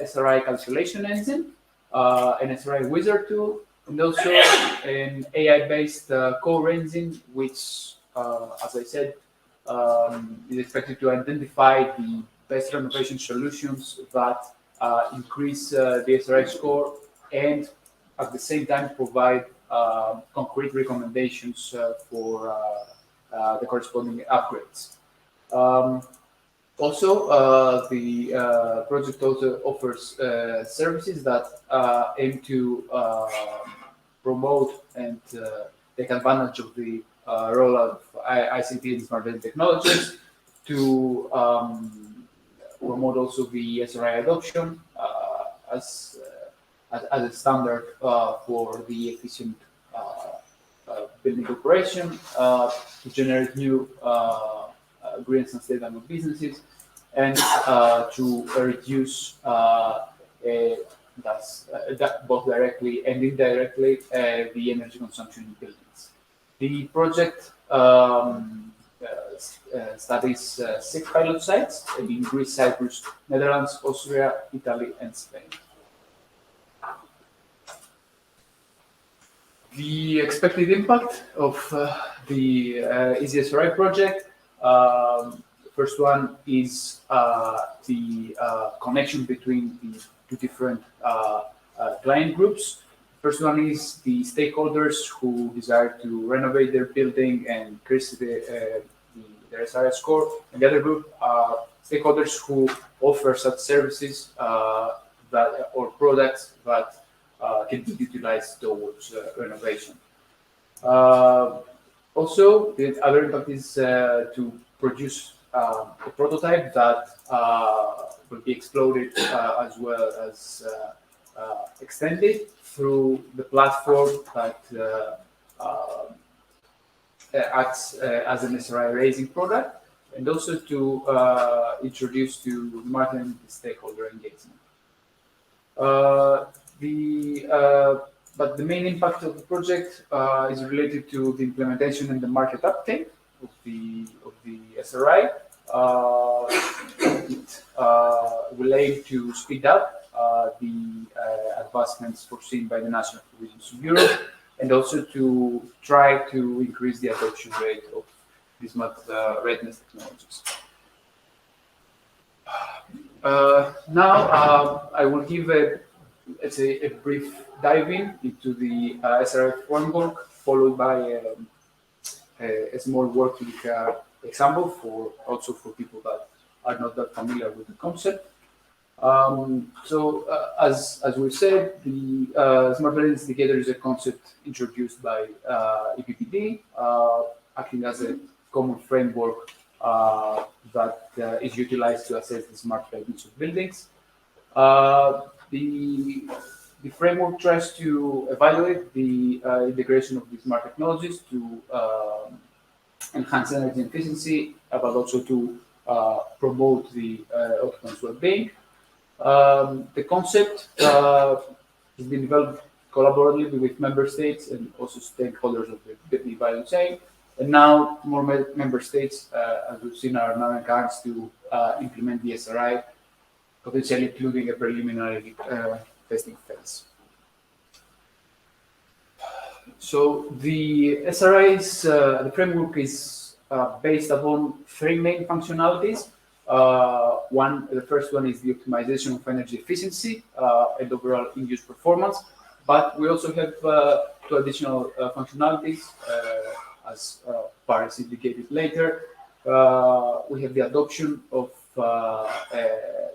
SRI calculation engine, an SRI wizard tool, and also an AI-based core engine, which, as I said, is expected to identify the best renovation solutions that increase the SRI score and at the same time provide concrete recommendations for the corresponding upgrades. Also, the project also offers services that aim to promote and take advantage of the rollout of ICT and smart reading technologies to promote also the SRI adoption as a standard for the efficient building operation, to generate new green and sustainable businesses, and to reduce both directly and indirectly the energy consumption in buildings. The project studies 6 pilot sites in Greece, Cyprus, Netherlands, Austria, Italy, and Spain. The expected impact of the EasySRI project. First one is the connection between the two different client groups. First one is the stakeholders who desire to renovate their building and increase their SRI score, and the other group are stakeholders who offer such services or products that can be utilized towards renovation. Also, the other impact is to produce a prototype that will be exploded as well as extended through the platform that acts as an SRI raising product, and also to introduce to the market and stakeholder engagement. But the main impact of the project is related to the implementation and the market uptake of the SRI. It will aim to speed up the advancements foreseen by the national provisions of Europe, and also to try to increase the adoption rate of these smart readiness technologies. Now I will give a brief diving into the SRI framework, followed by a small working example also for people that are not that familiar with the concept. As we've said, the Smart Readiness Indicator is a concept introduced by EPPD, acting as a common framework that is utilized to assess the smart readiness of buildings. The framework tries to evaluate the integration of these smart technologies to enhance energy efficiency, but also to promote the occupants' well-being. The concept has been developed collaboratively with member states and also stakeholders of the value chain. And now more member states, as we've seen, are now encouraged to implement the SRI, potentially including a preliminary testing phase. So the SRI's the framework is based upon 3 main functionalities. The first one is the optimization of energy efficiency and overall in-use performance. But we also have 2 additional functionalities, as Paris indicated later. We have the adoption of the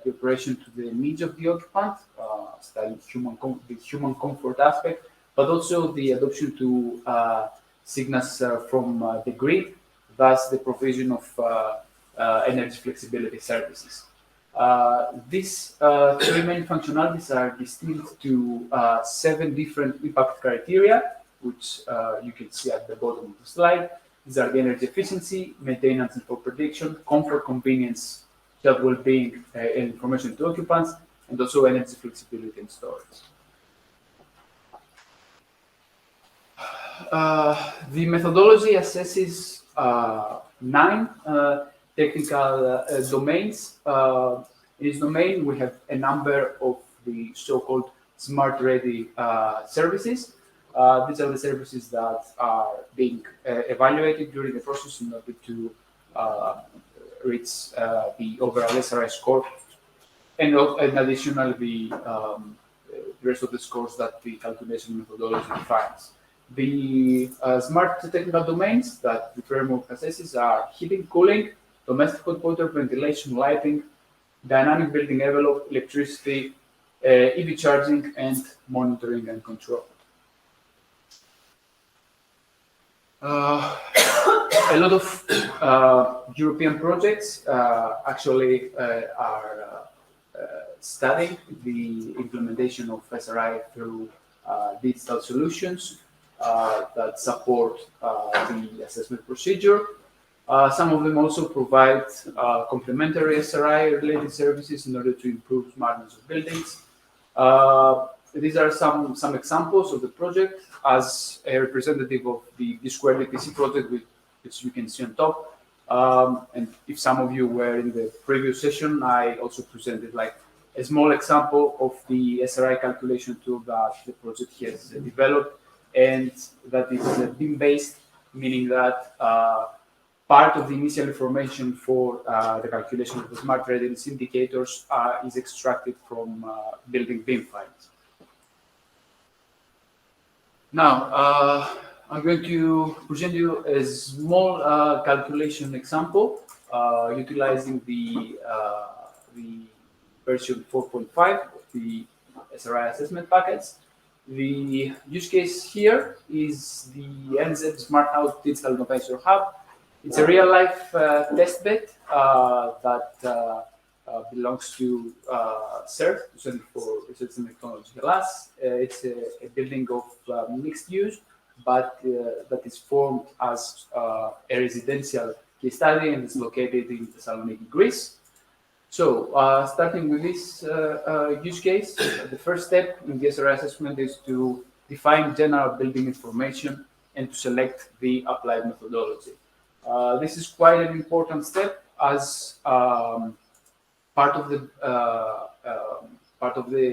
operation to the needs of the occupant, studying the human comfort aspect, but also the adoption to signals from the grid, thus the provision of energy flexibility services. These three main functionalities are distilled to 7 different impact criteria, which you can see at the bottom of the slide. These are the energy efficiency, maintenance and fault prediction, comfort, convenience, health, well-being, and information to occupants, and also energy flexibility and storage. The methodology assesses 9 technical domains. In this domain, we have a number of the so-called Smart Ready services. These are the services that are being evaluated during the process in order to reach the overall SRI score, and additionally the rest of the scores that the calculation methodology defines. The smart technical domains that the framework assesses are heating, cooling, domestic hot water, ventilation, lighting, dynamic building envelope, electricity, EV charging, and monitoring and control. A lot of European projects actually are studying the implementation of SRI through digital solutions that support the assessment procedure. Some of them also provide complementary SRI-related services in order to improve smartness of buildings. These are some examples of the project. As a representative of the D-Squared EPC project, which you can see on top. And if some of you were in the previous session, I also presented like a small example of the SRI calculation tool that the project has developed, and that is beam-based, meaning that part of the initial information for the calculation of the smart readiness indicators is extracted from building beam files. Now, I'm going to present you a small calculation example utilizing the version 4.5 of the SRI assessment packets. The use case here is the NZ Smart House Digital Innovation Hub. It's a real-life test bed that belongs to CERT, Center for Research and Technology. Alas, it's a building of mixed use, but that is formed as a residential case study and is located in Thessaloniki, Greece. So, starting with this use case, the first step in the SRI assessment is to define general building information and to select the applied methodology. This is quite an important step, as part of the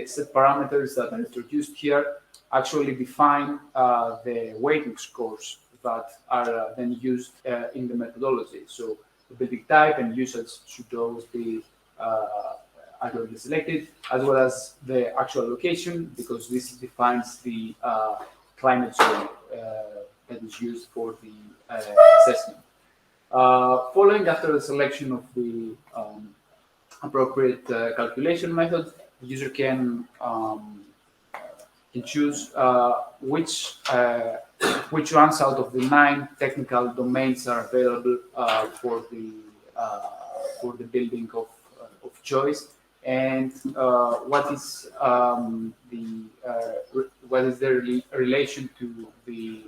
set parameters that are introduced here actually define the weighting scores that are then used in the methodology. So the building type and usage should always be accurately selected, as well as the actual location, because this defines the climate zone that is used for the assessment. Following after the selection of the appropriate calculation method, the user can choose which ones out of the 9 technical domains are available for the building of choice, and what is their relation to the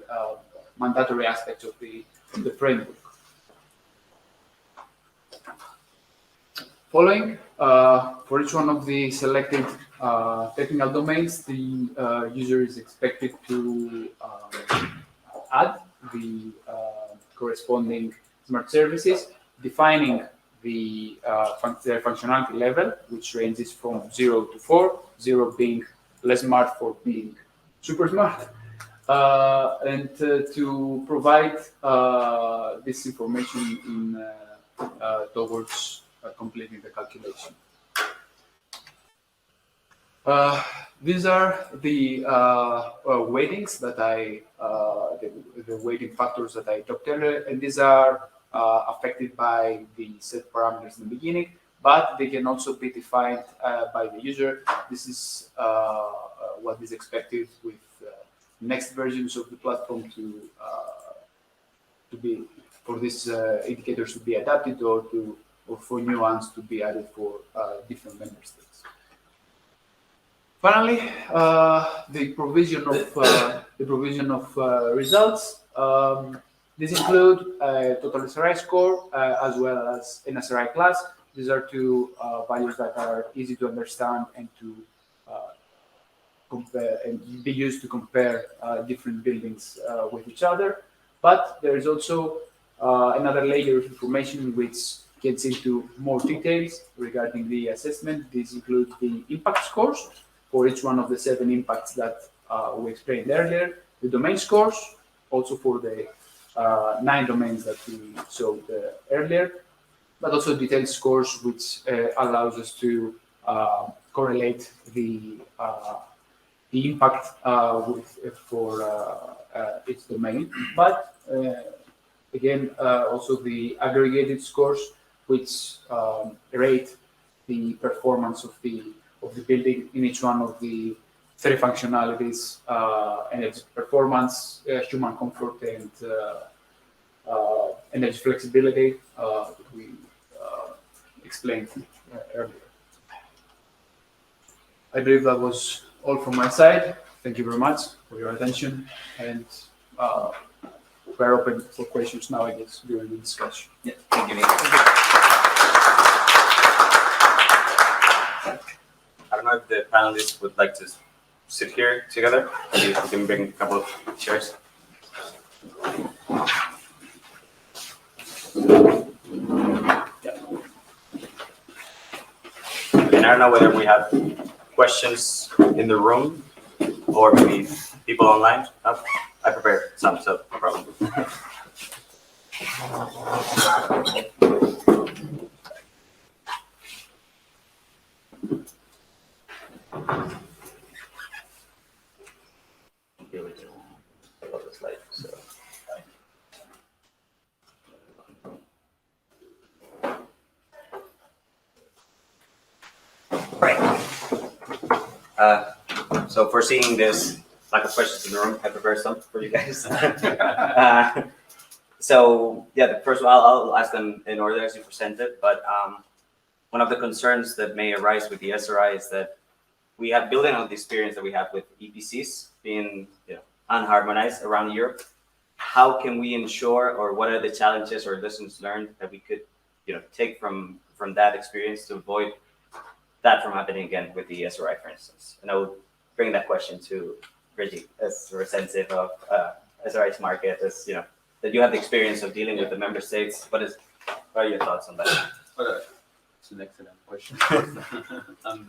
mandatory aspects of the framework. Following, for each one of the selected technical domains, the user is expected to add the corresponding smart services, defining their functionality level, which ranges from 0 to 4, 0 being less smart, 4 being super smart, and to provide this information towards completing the calculation. These are the weightings that the weighting factors that I talked earlier, and these are affected by the set parameters in the beginning. but they can also be defined by the user. This is what is expected with next versions of the platform to be for these indicators to be adapted or for new ones to be added for different member states. Finally, the provision of results. These include a total SRI score as well as an SRI class. These are two values that are easy to understand and to compare and be used to compare different buildings with each other. But there is also another layer of information which gets into more details regarding the assessment. These include the impact scores for each one of the 7 impacts that we explained earlier, the domain scores, also for the 9 domains that we showed earlier, but also detailed scores, which allows us to correlate the impact for each domain. But again, also the aggregated scores, which rate the performance of the building in each one of the 3 functionalities: energy performance, human comfort, and energy flexibility that we explained earlier. I believe that was all from my side. Thank you very much for your attention, and we're open for questions now, I guess, during the discussion. Yeah, thank you, Nick. I don't know if the panelists would like to sit here together. Maybe we can bring a couple of chairs. Yeah. And I don't know whether we have questions in the room or maybe people online. I prepared some, so no problem. Here we go. About the slide, so. Right. So foreseeing this lack of questions in the room, I prepared some for you guys. So yeah, the first one, I'll ask them in order as you presented, but one of the concerns that may arise with the SRI is that we have, building on the experience that we have with EPCs being unharmonized around Europe, how can we ensure, or what are the challenges or lessons learned that we could take from that experience to avoid that from happening again with the SRI, for instance? And I will bring that question to Reggie as representative of SRI's market, as that you have the experience of dealing with the member states. What are your thoughts on that? It's an excellent question. And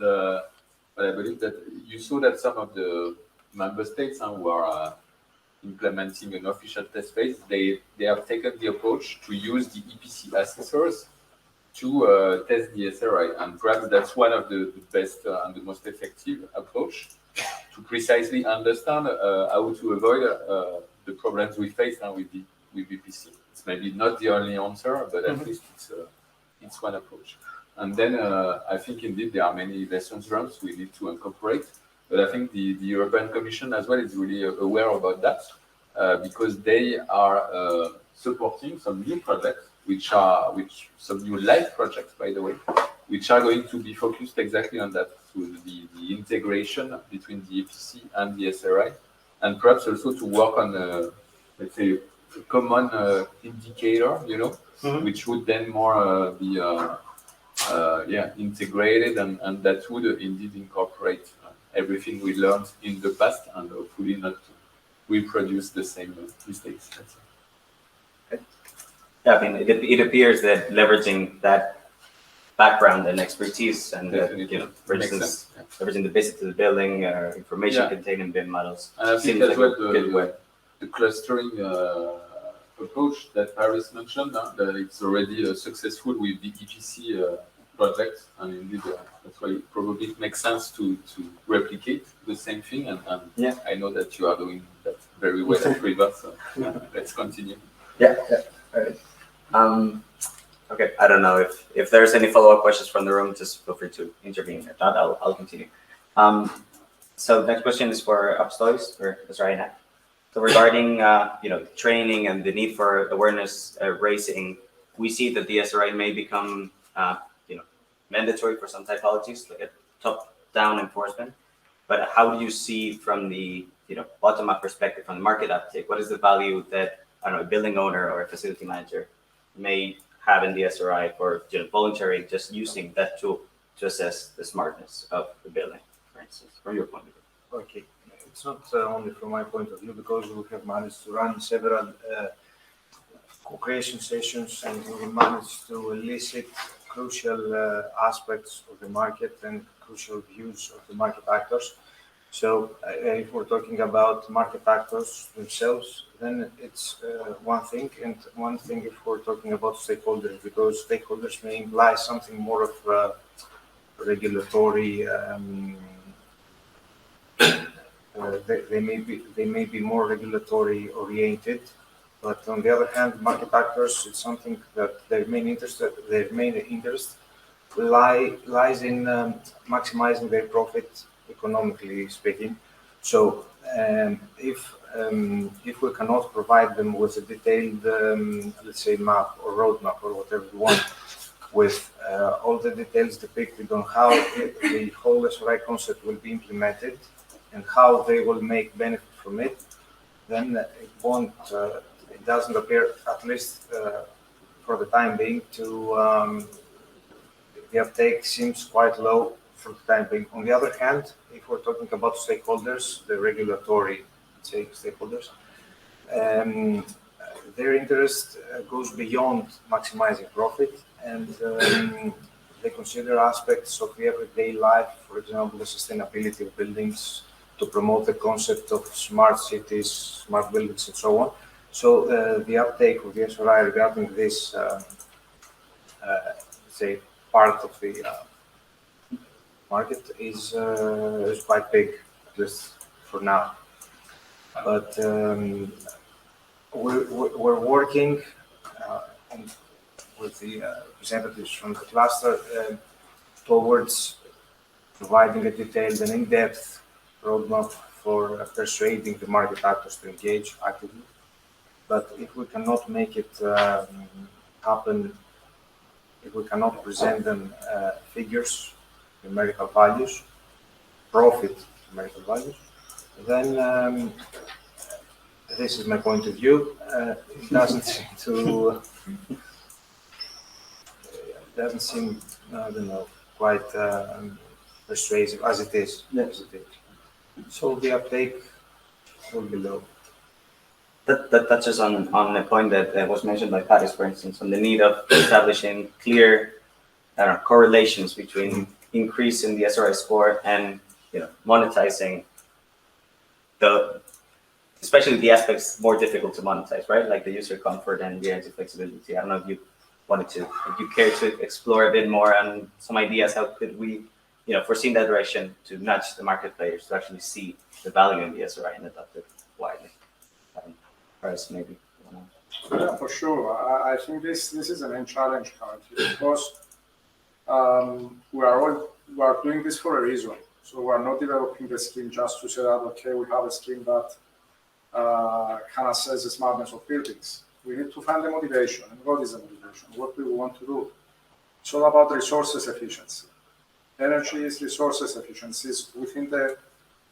but I believe that you saw that some of the member states who are implementing an official test phase, they have taken the approach to use the EPC assessors to test the SRI, and perhaps that's one of the best and the most effective approach to precisely understand how to avoid the problems we face now with EPC. It's maybe not the only answer, but at least it's one approach. And then I think indeed there are many lessons learned we need to incorporate. But I think the European Commission as well is really aware about that because they are supporting some new projects, which some new live projects, by the way, which are going to be focused exactly on that, to the integration between the EPC and the SRI, and perhaps also to work on let's say a common indicator, which would then more be integrated, and that would indeed incorporate everything we learned in the past and hopefully not reproduce the same mistakes. Yeah, I mean, it appears that leveraging that background and expertise and, for instance, leveraging the basics of the building, information contained in BIM models. And I think that's what the clustering approach that Paris mentioned, that it's already successful with the EPC project, and indeed that's why it probably makes sense to replicate the same thing, and I know that you are doing that very well at Riva, so let's continue. Yeah. All right. Okay, I don't know if there's any follow-up questions from the room, just feel free to intervene. If not, I'll continue. So next question is for Apostolos or Israel. So regarding training and the need for awareness raising, we see that the SRI may become mandatory for some typologies, like a top-down enforcement. But how do you see from the bottom-up perspective, from the market uptake, what is the value that a building owner or a facility manager may have in the SRI for voluntary just using that tool to assess the smartness of the building, for instance, from your point of view? Okay, it's not only from my point of view, because we have managed to run several co-creation sessions, and we managed to elicit crucial aspects of the market and crucial views of the market actors. So if we're talking about market actors themselves, then it's one thing, and one thing if we're talking about stakeholders, because stakeholders may imply something more of regulatory. They may be more regulatory oriented, but on the other hand, market actors, it's something that their main interest lies in maximizing their profit, economically speaking. So if we cannot provide them with a detailed, let's say, map or roadmap or whatever you want, with all the details depicted on how the whole SRI concept will be implemented and how they will make benefit from it, then it doesn't appear, at least for the time being, to the uptake seems quite low for the time being. On the other hand, if we're talking about stakeholders, the regulatory, say, stakeholders, their interest goes beyond maximizing profit, and they consider aspects of the everyday life, for example, the sustainability of buildings, to promote the concept of smart cities, smart buildings, and so on. So the uptake of the SRI regarding this, say, part of the market is quite big, at least for now. But we're working with the representatives from the cluster towards providing a detailed and in-depth roadmap for persuading the market actors to engage actively. But if we cannot make it happen, if we cannot present them figures, numerical values, profit, numerical values, then this is my point of view. It doesn't seem to, I don't know, quite persuasive as it is. Yes. So the uptake will be low. That touches on a point that was mentioned by Paris, for instance, on the need of establishing clear correlations between increase in the SRI score and monetizing especially the aspects more difficult to monetize, right? Like the user comfort and the energy flexibility. I don't know if you care to explore a bit more on some ideas. How could we, foresee in that direction to nudge the market players to actually see the value in the SRI and adopt it widely? Paris, maybe. Yeah, for sure. I think this is a main challenge currently, because we are doing this for a reason. So we are not developing the scheme just to say that, okay, we have a scheme that can assess the smartness of buildings. We need to find the motivation. And what is the motivation? What do we want to do? It's all about resources efficiency. Energy is resources efficiencies within the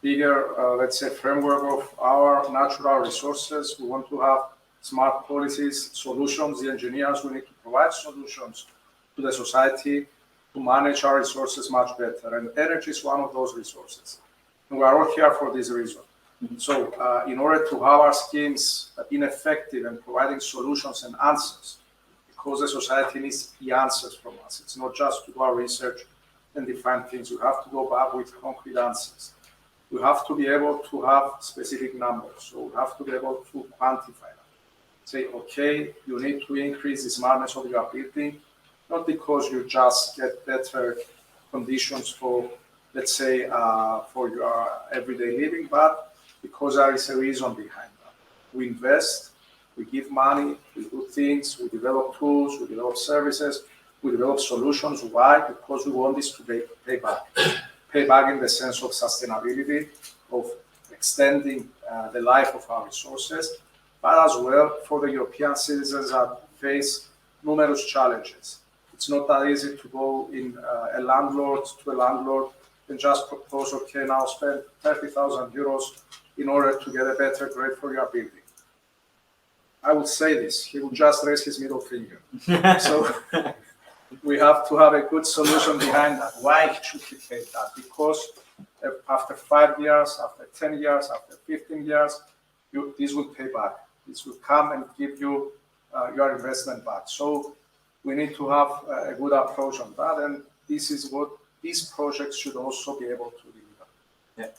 bigger, let's say, framework of our natural resources. We want to have smart policies, solutions. The engineers, we need to provide solutions to the society to manage our resources much better. And energy is one of those resources. And we are all here for this reason. So in order to have our schemes ineffective and providing solutions and answers, because the society needs the answers from us. It's not just to do our research and define things. We have to go back with concrete answers. We have to be able to have specific numbers. So we have to be able to quantify them. Say, okay, you need to increase the smartness of your building, not because you just get better conditions for, let's say, for your everyday living, but because there is a reason behind that. We invest We give money, we do things, we develop tools, we develop services, we develop solutions. Why? Because we want this to pay back. Pay back in the sense of sustainability, of extending the life of our resources, but as well for the European citizens that face numerous challenges. It's not that easy to go in a landlord and just propose, okay, now spend 30,000 euros in order to get a better grade for your building. I will say this, he will just raise his middle finger. So we have to have a good solution behind that. Why should he pay that? Because after 5 years, after 10 years, after 15 years, this will pay back. This will come and give you your investment back. So we need to have a good approach on that, and this is what these projects should also be able to deliver. Yeah.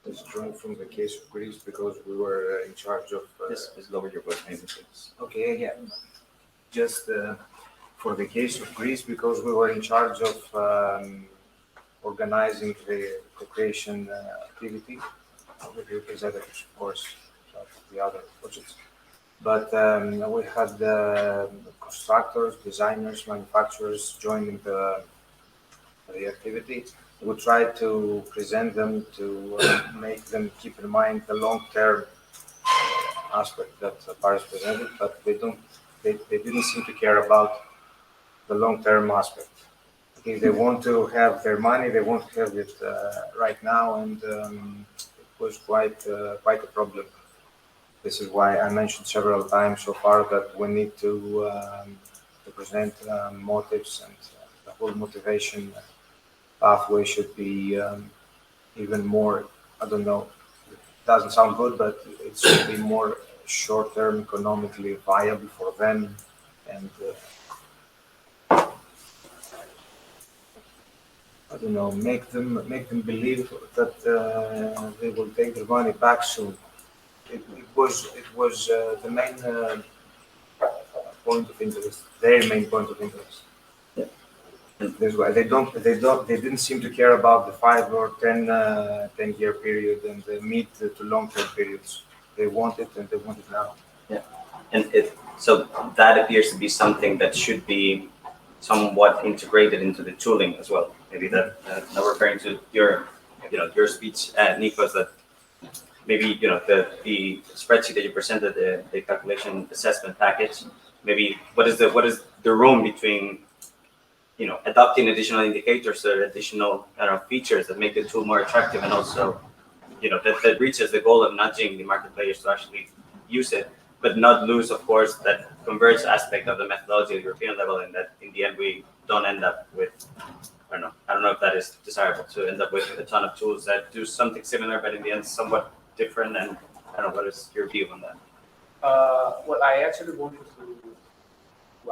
It's drawn from the case of Greece because we were in charge of. Just lower your voice, maybe. Okay, yeah. Just for the case of Greece because we were in charge of organizing the co-creation activity with the representatives, of course, of the other projects. But we had constructors, designers, manufacturers joining the activity. We tried to present them to make them keep in mind the long-term aspect that Paris presented, but they didn't seem to care about the long-term aspect. Okay, they want to have their money, they want to have it right now, and it was quite a problem. This is why I mentioned several times so far that we need to present motives, and the whole motivation pathway should be even more, I don't know, it doesn't sound good, but it should be more short-term economically viable for them, and I don't know, make them believe that they will take their money back soon. It was the main point of interest, their main point of interest. Yeah. That's why they didn't seem to care about the 5 or 10-year period and the mid to long-term periods. They want it, and they want it now. Yeah, and so that appears to be something that should be somewhat integrated into the tooling as well. Maybe that now referring to your speech, Nikos, that maybe the spreadsheet that you presented, the calculation assessment package. Maybe what is the room between adopting additional indicators or additional features that make the tool more attractive, and also that reaches the goal of nudging the market players to actually use it, but not lose, of course, that converged aspect of the methodology at the European level, and that in the end we don't end up with, I don't know if that is desirable, to end up with a ton of tools that do something similar, but in the end somewhat different. And I don't know, what is your view on that? Well, I actually wanted to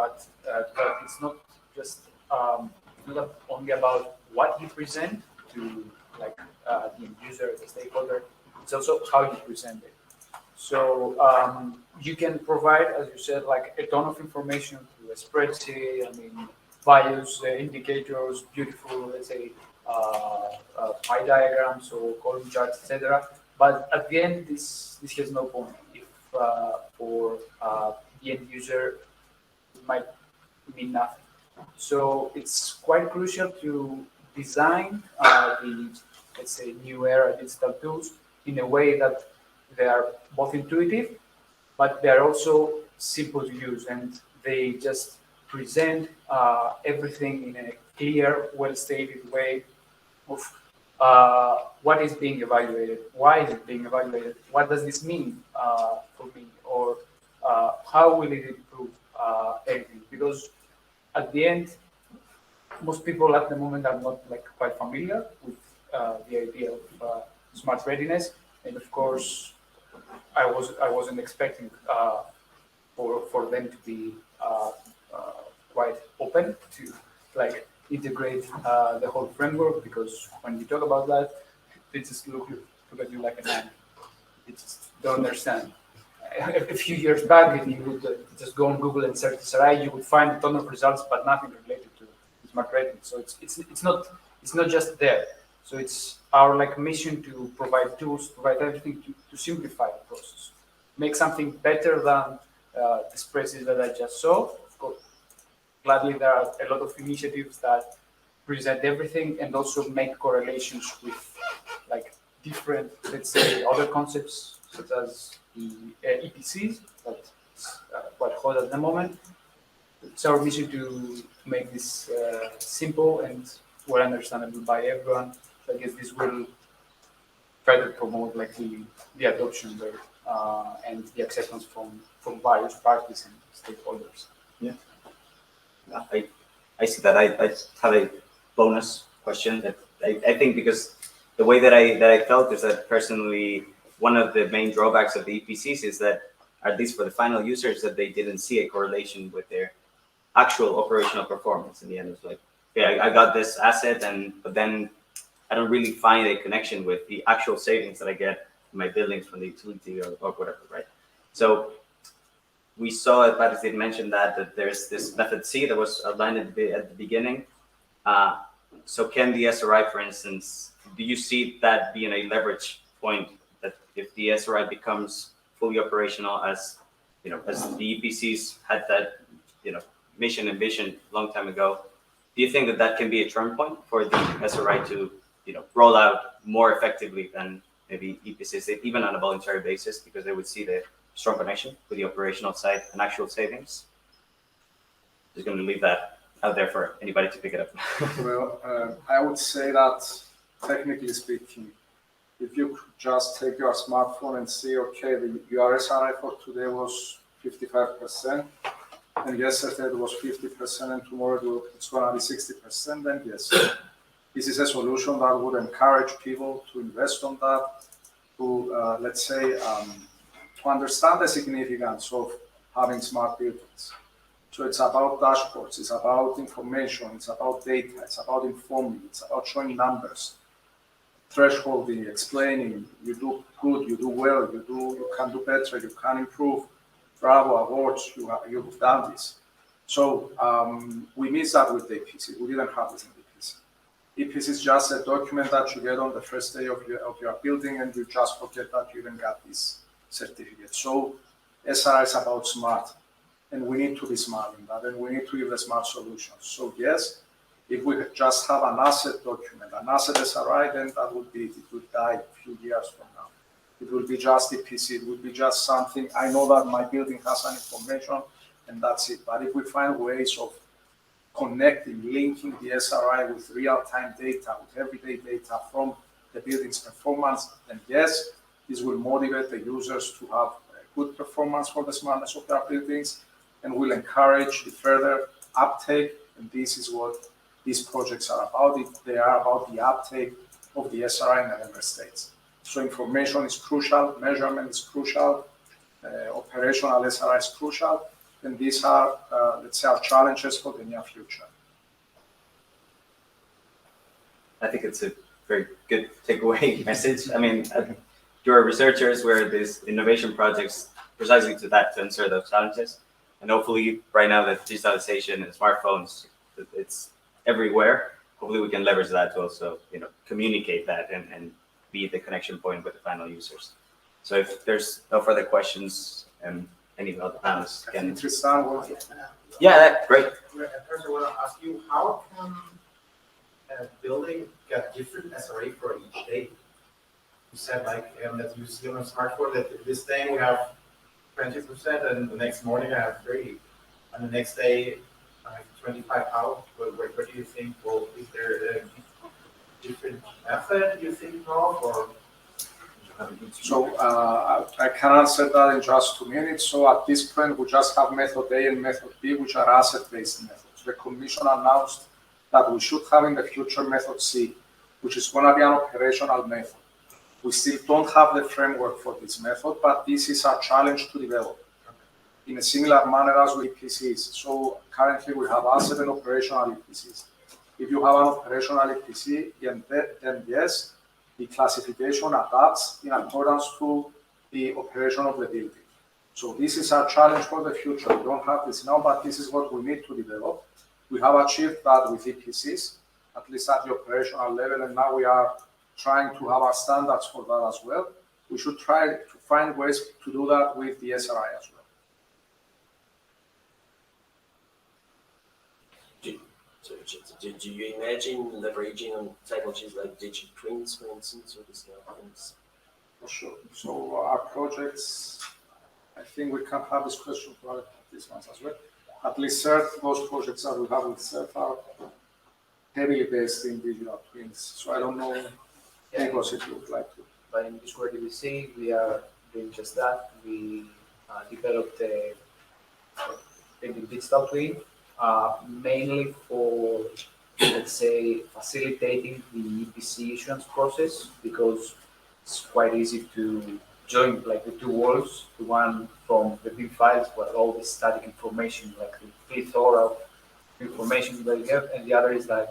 add that it's not just not only about what you present to the end user, the stakeholder, it's also how you present it. So you can provide, as you said, like a ton of information through a spreadsheet. I mean, values, indicators, beautiful, let's say, pie diagrams or column charts, etc. But at the end, this has no point. If for the end user, it might mean nothing. So it's quite crucial to design the, let's say, new era digital tools in a way that they are both intuitive, but they are also simple to use, and they just present everything in a clear, well-stated way of what is being evaluated, why is it being evaluated, what does this mean for me, or how will it improve everything? Because at the end, most people at the moment are not quite familiar with the idea of smart readiness, and of course, I wasn't expecting for them to be quite open to integrate the whole framework, because when you talk about that, they just look at you like a man. They just don't understand. A few years back, if you would just go on Google and search SRI, you would find a ton of results, but nothing related to smart readiness. So it's not just there. So it's our mission to provide tools, provide everything to simplify the process, make something better than the spreadsheet that I just saw. Of course, gladly, there are a lot of initiatives that present everything and also make correlations with like different, let's say, other concepts such as the EPCs that's quite hot at the moment. It's our mission to make this simple and well understandable by everyone. So I guess this will try to promote like the adoption there and the acceptance from various parties and stakeholders. Yeah, I see that. I have a bonus question that I think, because the way that I felt is that personally, one of the main drawbacks of the EPCs is that, at least for the final users, that they didn't see a correlation with their actual operational performance. In the end, it's like, yeah, I got this asset, but then I don't really find a connection with the actual savings that I get in my buildings from the utility or whatever, right? So we saw, Patrice did mention that there's this method C that was outlined at the beginning. So can the SRI, for instance, do you see that being a leverage point, that if the SRI becomes fully operational, as you know, as the EPCs had that, you know, mission and vision a long time ago, do you think that that can be a turn point for the SRI to, you know, roll out more effectively than maybe EPCs, even on a voluntary basis, because they would see the strong connection with the operational side and actual savings? Just going to leave that out there for anybody to pick it up. Well, I would say that, technically speaking, if you could just take your smartphone and say, okay, your SRI for today was 55%, and yesterday it was 50%, and tomorrow it's going to be 60%, then yes, this is a solution that would encourage people to invest on that, to, let's say, to understand the significance of having smart buildings. So it's about dashboards, it's about information, it's about data, it's about informing, it's about showing numbers, thresholding, explaining, you do good, you do well, you can do better, you can improve, bravo, awards, you've done this. So we missed that with the EPC. We didn't have this in the EPC. EPC is just a document that you get on the first day of your building, and you just forget that you even got this certificate. So SRI is about smart, and we need to be smart in that, and we need to give the smart solutions. So yes, if we just have an asset document, an asset SRI, then that would be, it would die a few years from now. It will be just EPC, it would be just something, I know that my building has an information, and that's it. But if we find ways of connecting, linking the SRI with real-time data, with everyday data from the building's performance, then yes, this will motivate the users to have a good performance for the smartness of their buildings, and will encourage the further uptake. And this is what these projects are about. They are about the uptake of the SRI in the member states. So information is crucial, measurement is crucial, operational SRI is crucial, and these are, let's say, our challenges for the near future. I think it's a very good takeaway message. I mean, you're researchers where these innovation projects precisely to that, to answer those challenges. And hopefully right now that digitalization and smartphones, it's everywhere. Hopefully we can leverage that to also, you know, communicate that and be the connection point with the final users. So if there's no further questions, and any of the panelists can. Tristan, Yeah, great. First, I want to ask you, how can a building get different SRA for each day? You said like that you see on a smartphone that this day we have 20%, and the next morning I have 30%, and the next day I have 25 out. What do you think? Well, is there a different method you think of, or? So I can answer that in just 2 minutes. So at this point, we just have method A and method B, which are asset-based methods. The Commission announced that we should have in the future method C, which is going to be an operational method. We still don't have the framework for this method, but this is our challenge to develop in a similar manner as with EPCs. So currently we have asset and operational EPCs. If you have an operational EPC, then yes, the classification adapts in accordance to the operation of the building. So this is our challenge for the future. We don't have this now, but this is what we need to develop. We have achieved that with EPCs, at least at the operational level, and now we are trying to have our standards for that as well. We should try to find ways to do that with the SRI as well. Do you imagine leveraging on technologies like digital twins, for instance, or this kind of things? For sure. So our projects, I think we can have this question for this month as well. At least those projects that we have with CERT are heavily based in digital twins. So I don't know, Nikos, if you would like to. But in Smart DVC, we are doing just that. We developed a digital twin, mainly for, let's say, facilitating the EPC issuance process, because it's quite easy to join like the two worlds, the one from the BIM files where all the static information, like the plethora of information that you have, and the other is like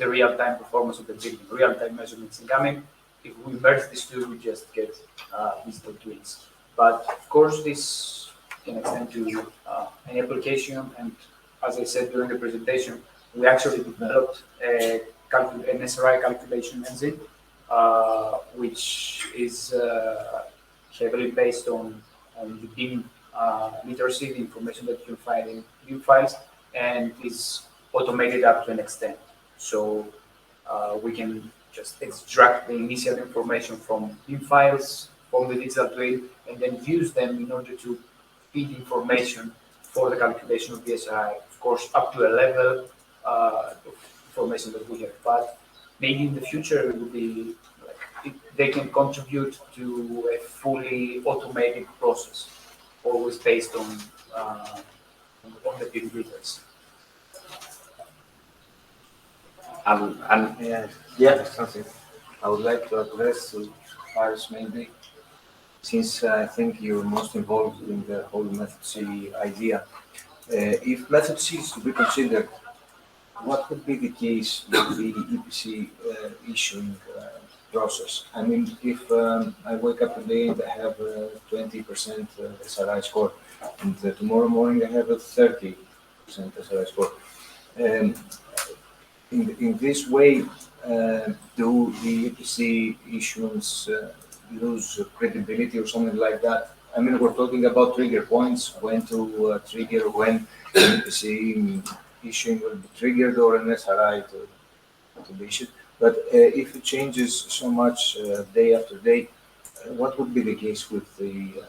the real-time performance of the building, real-time measurements incoming. If we merge these two, we just get digital twins. But of course, this can extend to any application. And as I said during the presentation, we actually developed an SRI calculation engine, which is heavily based on the BIM literacy, the information that you can find in BIM files, and is automated up to an extent. So we can just extract the initial information from BIM files, from the digital twin, and then use them in order to feed information for the calculation of the SRI. Of course, up to a level of information that we have. But maybe in the future, it will be like they can contribute to a fully automated process, always based on the BIM literacy. Something I would like to address to Paris maybe, since I think you're most involved in the whole method C idea. If method C is to be considered, what would be the case with the EPC issuing process? I mean, if I wake up today and I have 20% SRI score, and tomorrow morning I have a 30% SRI score, in this way, do the EPC issuance lose credibility or something like that? I mean, we're talking about trigger points, when to trigger, when EPC issuing will be triggered or an SRI to be issued. But if it changes so much day after day, what would be the case with the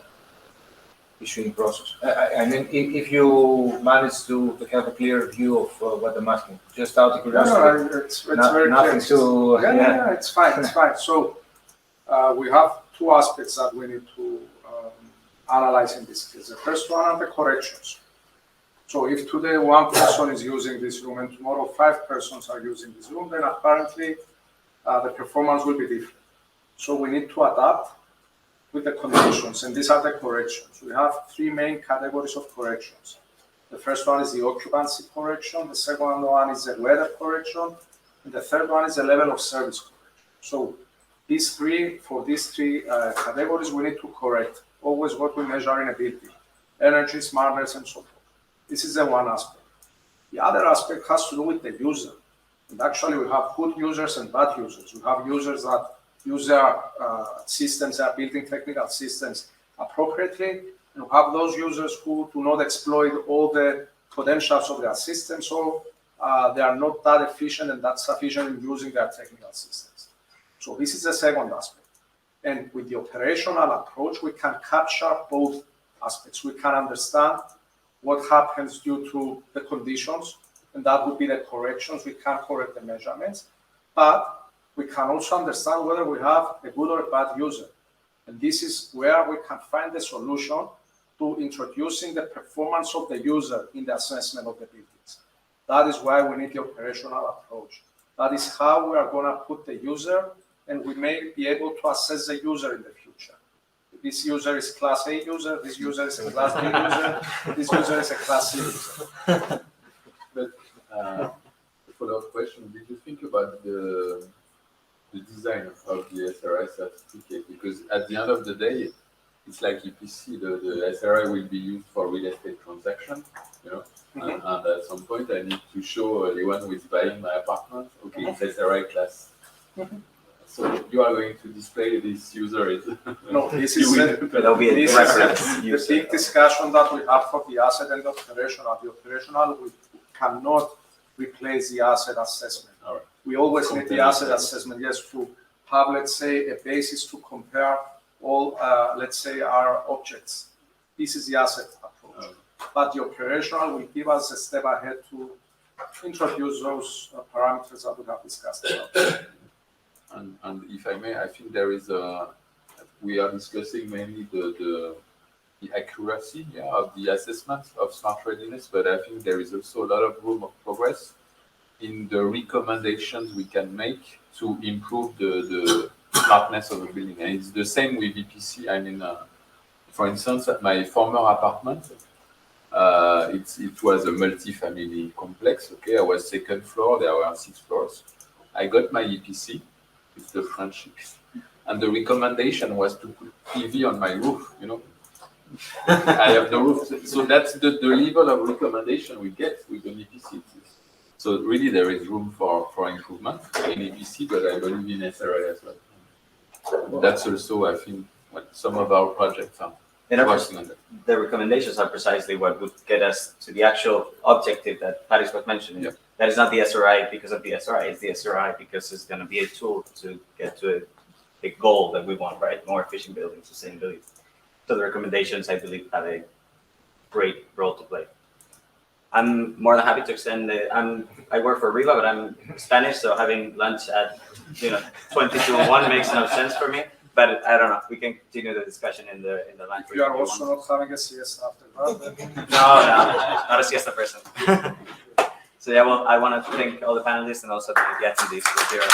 issuing process? I mean, if you manage to have a clear view of what I'm asking, just out of curiosity. No, it's very nothing clear. to Yeah, it's fine, it's fine. So we have two aspects that we need to analyze in this case. The first one are the corrections. So if today one person is using this room and tomorrow 5 persons are using this room, then apparently the performance will be different. So we need to adapt with the conditions, and these are the corrections. We have 3 main categories of corrections. The first one is the occupancy correction, the second one is the weather correction, and the third one is the level of service correction. So for these three categories, we need to correct always what we measure in a building: energy, smartness, and so forth. This is the one aspect. The other aspect has to do with the user. And actually, we have good users and bad users. We have users that use their systems, their building technical systems appropriately, and we have those users who do not exploit all the potentials of their system, so they are not that efficient and that sufficient in using their technical systems. So this is the second aspect. And with the operational approach, we can capture both aspects. We can understand what happens due to the conditions, and that would be the corrections. We can correct the measurements, but we can also understand whether we have a good or a bad user. And this is where we can find the solution to introducing the performance of the user in the assessment of the buildings. That is why we need the operational approach. That is how we are going to put the user, and we may be able to assess the user in the future. This user is class A user, this user is a class B user, this user is a class C user. But a follow-up question, did you think about the design of the SRI certificate? Because at the end of the day, it's like EPC, the SRI will be used for real estate transaction, you know, and at some point I need to show anyone who is buying my apartment, okay, it's SRI class. So you are going to display this user is. No, this You is will- There'll be a this reference is the user. big discussion that we have for the asset and the operational. The operational, we cannot replace the asset assessment. All right. We always need the asset assessment, yes, to have, let's say, a basis to compare all, let's say, our objects. This is the asset approach. But the operational will give us a step ahead to introduce those parameters that we have discussed about. And if I may, I think there is we are discussing mainly the accuracy of the assessment of smart readiness, but I think there is also a lot of room of progress in the recommendations we can make to improve the smartness of a building. And it's the same with EPC. I mean, for instance, at my former apartment, it was a multi-family complex. Okay, I was second floor, there were 6 floors. I got my EPC, it's the French, and the recommendation was to put PV on my roof, you know. I have the roof, so that's the level of recommendation we get with an EPC. So really there is room for improvement in EPC, but I believe in SRI as well. That's also, I think, what some of our projects are working on that. The recommendations are precisely what would get us to the actual objective that Paris was mentioning. Yeah. That is not the SRI because of the SRI, it's the SRI because it's going to be a tool to get to a goal that we want, right? More efficient building, sustainability. So the recommendations, I believe, have a great role to play. I'm more than happy to extend I work for Riva, but I'm Spanish, so having lunch at 20 to 1 makes no sense for me. But I don't know. We can continue the discussion in the lunch break. You are if also want. not having a CS after that. No, not a siesta person. So yeah, well, I want to thank all the panelists and also the attendees for here.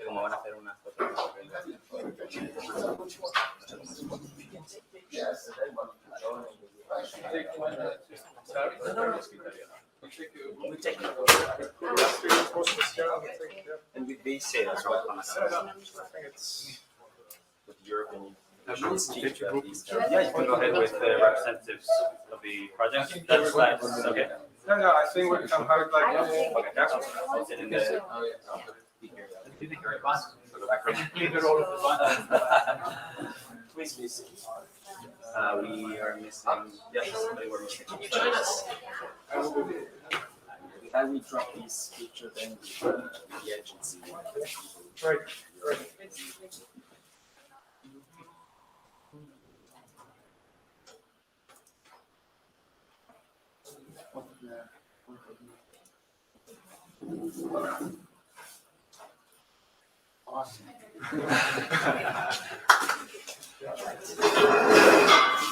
Como van a hacer unas fotos. And with these as well. With European. Yeah, you can go ahead with the representatives of the project. That's like, okay. Yeah, I think we can have it like Okay, I'll sit in the. Who's missing? We are missing. Yes, somebody we're missing. Can you join us? I will drop this picture then with the agency. Right. Awesome.